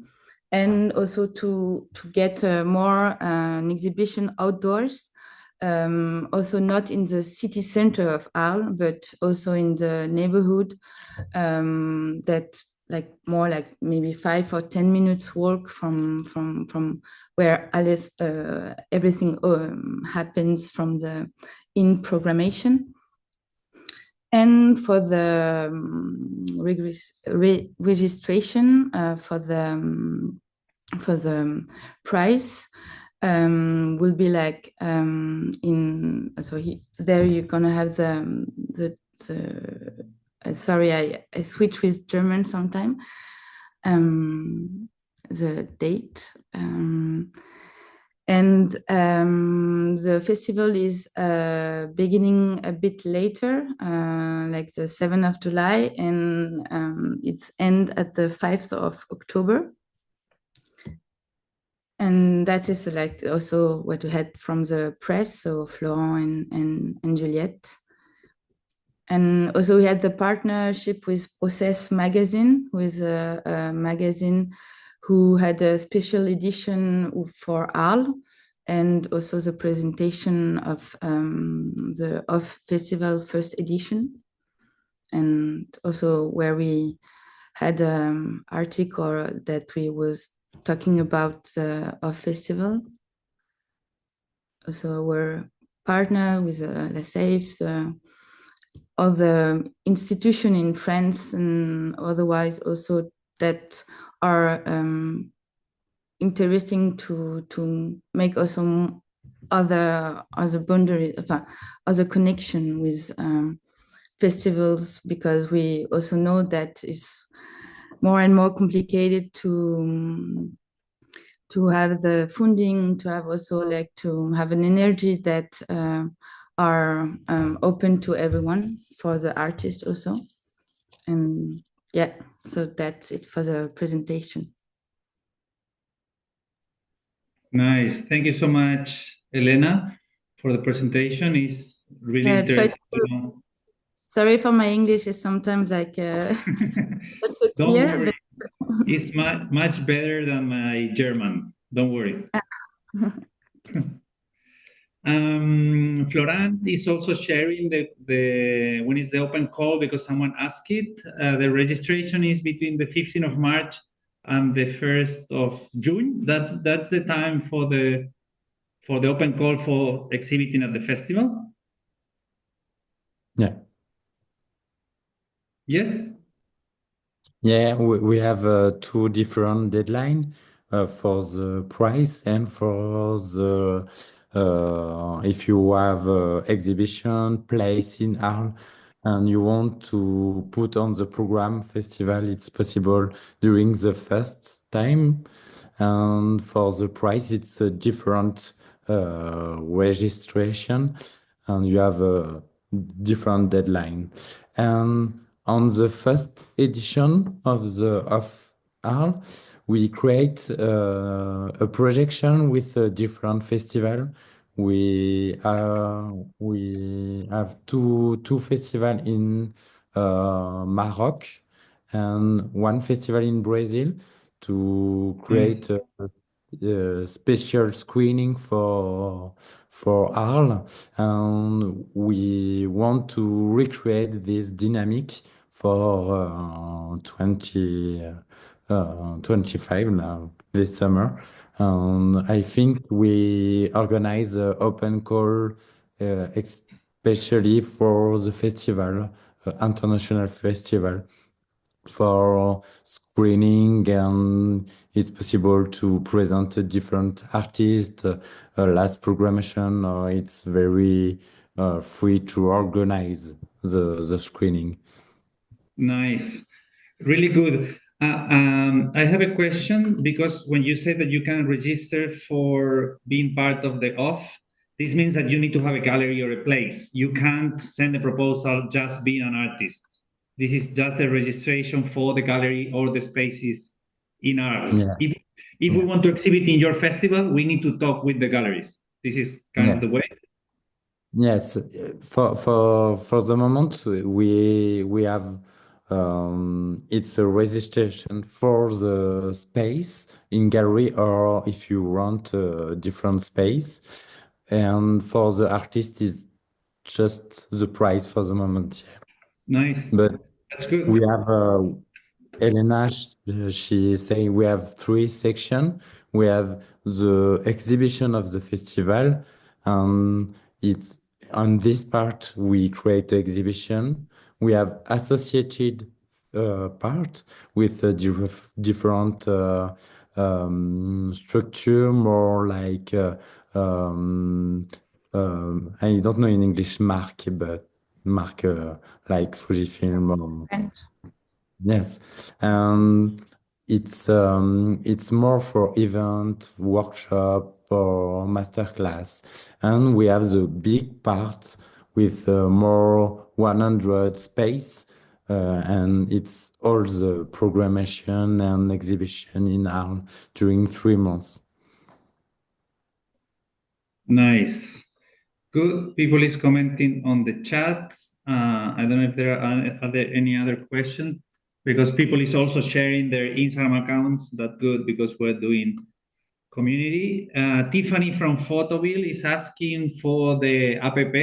and also to get more an exhibition outdoors, also not in the city center of Arles, but also in the neighborhood, that like more like maybe 5 or 10 minutes walk from where Arles, everything happens from the in programmation. And for the registration for the price, will be like there you're gonna have the sorry, I switch with German sometime. the date. And the festival is beginning a bit later, like the 7th of July, and it's end at the 5th of October. And that is like also what we had from the press, so Florent and Juliette. And also we had the partnership with Process Magazine, who is a magazine who had a special edition for Arles, and also the presentation of the OFF Festival first edition. And also where we had an article that we was talking about the OFF Festival. Also we're partner with La Safe, other institution in France and otherwise also that are interesting to make also other boundaries, other connection with festivals, because we also know that it's more and more complicated to have the funding, to have also like to have an energy that are open to everyone, for the artist also. And yeah, so that's it for the presentation. Nice. Thank you so much, Elena, for the presentation. It's really interesting. Sorry for my English, is sometimes like not so Don't clear. worry. It's much better than my German. Don't worry. Florent is also sharing the when is the open call, because someone asked it. The registration is between the 15th of March and the 1st of June. That's the time for the open call for exhibiting at the festival. Yeah. Yes. Yeah, we have two different deadlines for the price and for the if you have exhibition place in Arles and you want to put on the program festival, it's possible during the first time. And for the price, it's a different registration, and you have a different deadline. And on the first edition of Arles, we create a projection with a different festival. We have two festivals in Morocco and one festival in Brazil to create a special screening for Arles, and we want to recreate this dynamic for 2025 now this summer. I think we organize an open call especially for the festival, international festival, for screening, and it's possible to present a different artist, last programmation, or it's very free to organize the screening. Nice, really good. I have a question, because when you say that you can register for being part of the OFF, this means that you need to have a gallery or a place. You can't send a proposal just being an artist. This is just the registration for the gallery or the spaces in Arles. Yeah. If we want to exhibit in your festival, we need to talk with the galleries. This is kind of the way. Yes, for the moment we have it's a registration for the space in gallery, or if you want a different space, and for the artist it's just the price for the moment. Nice. But that's good. We have Elena, she saying we have three sections. We have the exhibition of the festival, and it's on this part we create the exhibition. We have associated part with a different structure, more like I don't know in English marque, but marque like Fujifilm or French. yes. And it's more for event, workshop, or masterclass, and we have the big part with more 100 space, and it's all the programmation and exhibition in Arles during 3 months. Nice. Good. People is commenting on the chat. I don't know if there are there any other questions, because people is also sharing their Instagram accounts. That's good, because we're doing community. Tiffany from Photoville is asking for the APP.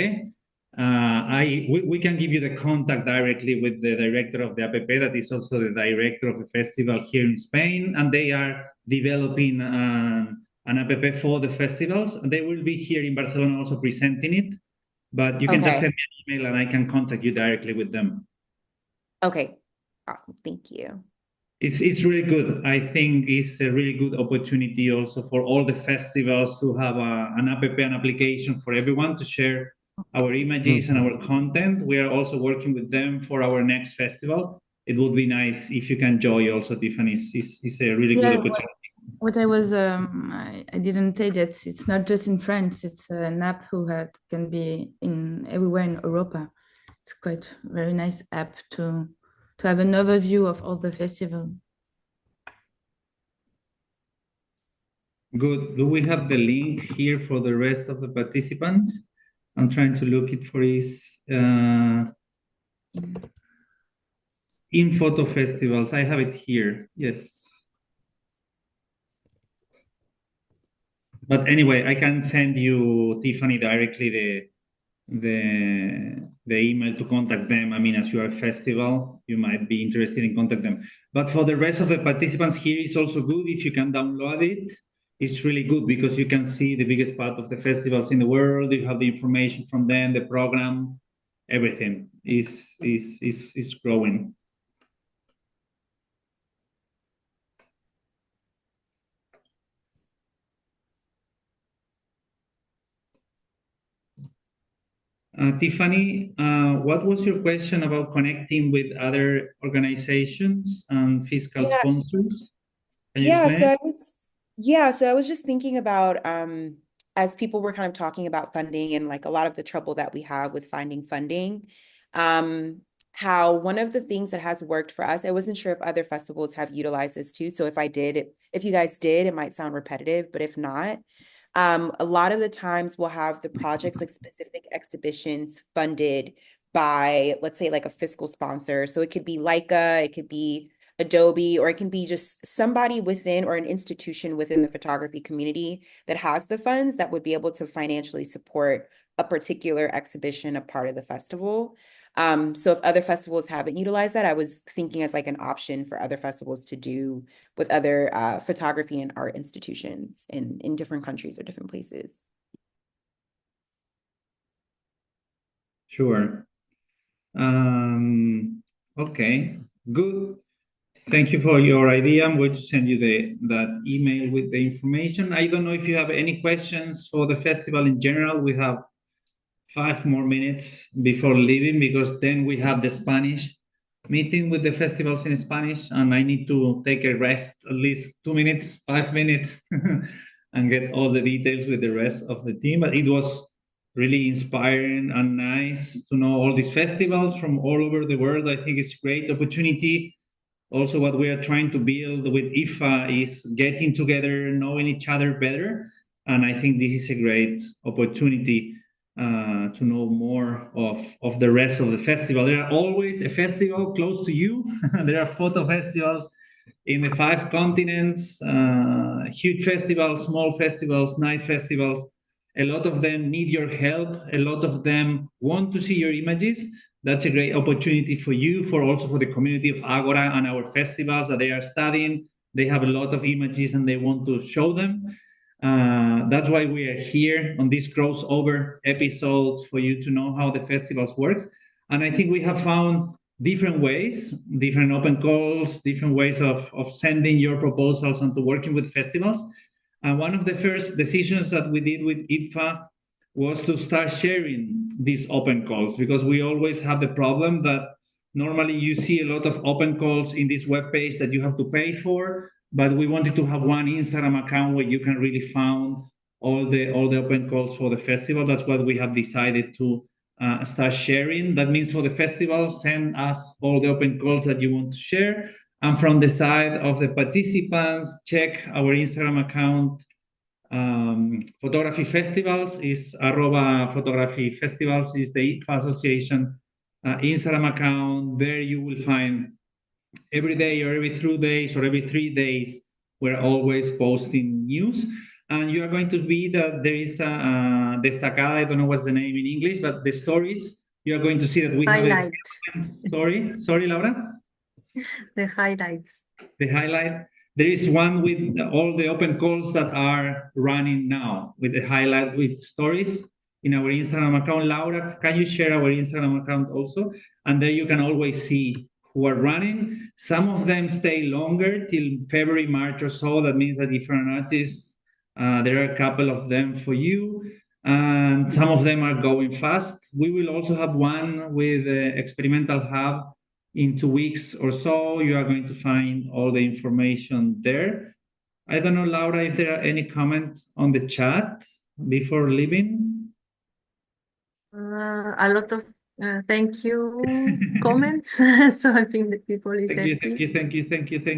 We can give you the contact directly with the director of the APP, that is also the director of the festival here in Spain, and they are developing an APP for the festivals. They will be here in Barcelona also presenting it, but you can just send me an email and I can contact you directly with them. Okay, awesome, thank you. It's really good. I think it's a really good opportunity also for all the festivals to have an APP, an application for everyone to share our images and our content. We are also working with them for our next festival. It would be nice if you can join also, Tiffany. It's a really good opportunity. What I was, I didn't say that it's not just in France. It's an app can be everywhere in Europa. It's quite a very nice app to have an overview of all the festivals. Good. Do we have the link here for the rest of the participants? I'm trying to look it for his in photo festivals. I have it here. Yes. But anyway, I can send you, Tiffany, directly the email to contact them. I mean, as you are a festival, you might be interested in contact them. But for the rest of the participants here, it's also good if you can download it. It's really good because you can see the biggest part of the festivals in the world. You have the information from them, the program, everything is growing. Tiffany, what was your question about connecting with other organizations and fiscal sponsors? So I was just thinking about as people were kind of talking about funding and like a lot of the trouble that we have with finding funding, how one of the things that has worked for us, I wasn't sure if other festivals have utilized this too. So if you guys did, it might sound repetitive, but if not, a lot of the times we'll have the projects, like specific exhibitions, funded by, let's say, like a fiscal sponsor. So it could be Leica, it could be Adobe, or it can be just somebody within or an institution within the photography community that has the funds that would be able to financially support a particular exhibition, a part of the festival. So if other festivals haven't utilized that, I was thinking as like an option for other festivals to do with other photography and art institutions in different countries or different places. Sure. Okay, good. Thank you for your idea. I'm going to send you that email with the information. I don't know if you have any questions for the festival in general. We have 5 more minutes before leaving, because then we have the Spanish meeting with the festivals in Spanish, and I need to take a rest, at least 2 minutes, 5 minutes, and get all the details with the rest of the team. But it was really inspiring and nice to know all these festivals from all over the world. I think it's a great opportunity. Also, what we are trying to build with IPFA is getting together, knowing each other better. And I think this is a great opportunity to know more of the rest of the festival. There are always a festival close to you. There are photo festivals in the 5 continents, huge festivals, small festivals, nice festivals. A lot of them need your help. A lot of them want to see your images. That's a great opportunity for you, also for the community of Agora and our festivals that they are studying. They have a lot of images and they want to show them. That's why we are here on this crossover episode, for you to know how the festivals works. And I think we have found different ways, different open calls, different ways of sending your proposals and to working with festivals. And one of the first decisions that we did with IPFA was to start sharing these open calls, because we always have the problem that Normally, you see a lot of open calls in this web page that you have to pay for, but we wanted to have one Instagram account where you can really find all the open calls for the festival. That's what we have decided to start sharing. That means for the festival, send us all the open calls that you want to share. And from the side of the participants, check our Instagram account. Photography Festivals is @Photography Festivals is the IPFA Association Instagram account. There you will find every day or every 2 days or every 3 days, we're always posting news. And you are going to be that there is a destacada, I don't know what's the name in English, but the stories, you are going to see that we Highlight. have a story. Sorry, Laura? The highlights. The highlight. There is one with all the open calls that are running now, with the highlight with stories in our Instagram account. Laura, can you share our Instagram account also? And there you can always see who are running. Some of them stay longer till February, March or so. That means that if you're an artist, there are a couple of them for you. And some of them are going fast. We will also have one with the Experimental Hub in 2 weeks or so. You are going to find all the information there. I don't know, Laura, if there are any comments on the chat before leaving. A lot of thank you comments. So I think the people is happy. Thank you.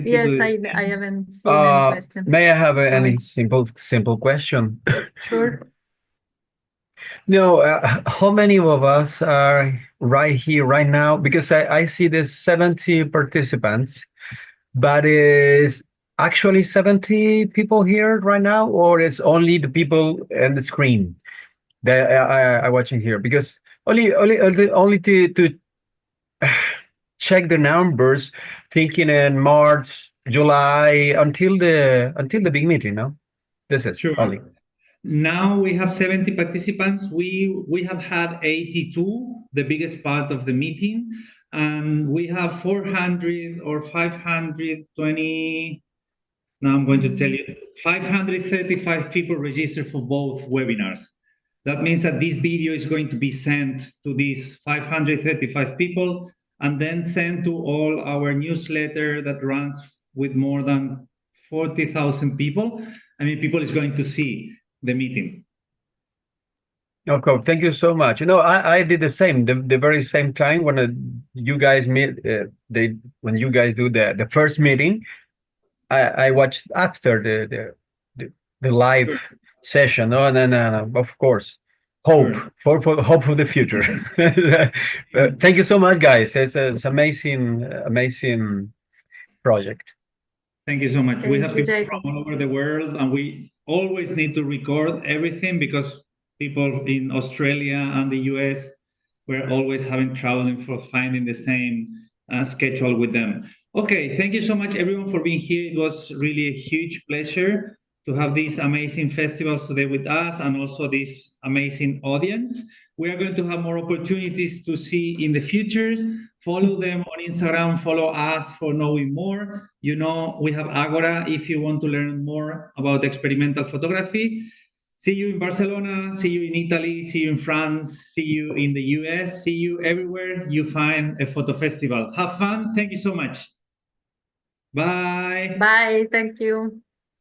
Yes, I haven't seen any question. May I have any simple question? Sure. No, how many of us are right here, right now? Because I see there's 70 participants, but is actually 70 people here right now, or it's only the people on the screen that are watching here? Because only to check the numbers, thinking in March, July, until the big meeting, no? This is sure. Only. Now we have 70 participants. We have had 82, the biggest part of the meeting, and we have 400 or 520. Now I'm going to tell you 535 people registered for both webinars. That means that this video is going to be sent to these 535 people and then sent to all our newsletter that runs with more than 40,000 people. I mean, people is going to see the meeting. Okay, thank you so much. You know, I did the same, the very same time when you guys meet, when you guys do the first meeting, I watched after the live session. No, of course, hope for hope for the future. Thank you so much, guys. It's amazing project. Thank you so much. Thank we have you, people Jacob. from all over the world, and we always need to record everything because people in Australia and the US, we're always having trouble for finding the same schedule with them. Okay, thank you so much, everyone, for being here. It was really a huge pleasure to have these amazing festivals today with us and also this amazing audience. We are going to have more opportunities to see in the future. Follow them on Instagram, follow us for knowing more. You know, we have Agora if you want to learn more about experimental photography. See you in Barcelona, see you in Italy, see you in France, see you in the US, see you everywhere you find a photo festival. Have fun. Thank you so much. Bye. Bye. Thank you.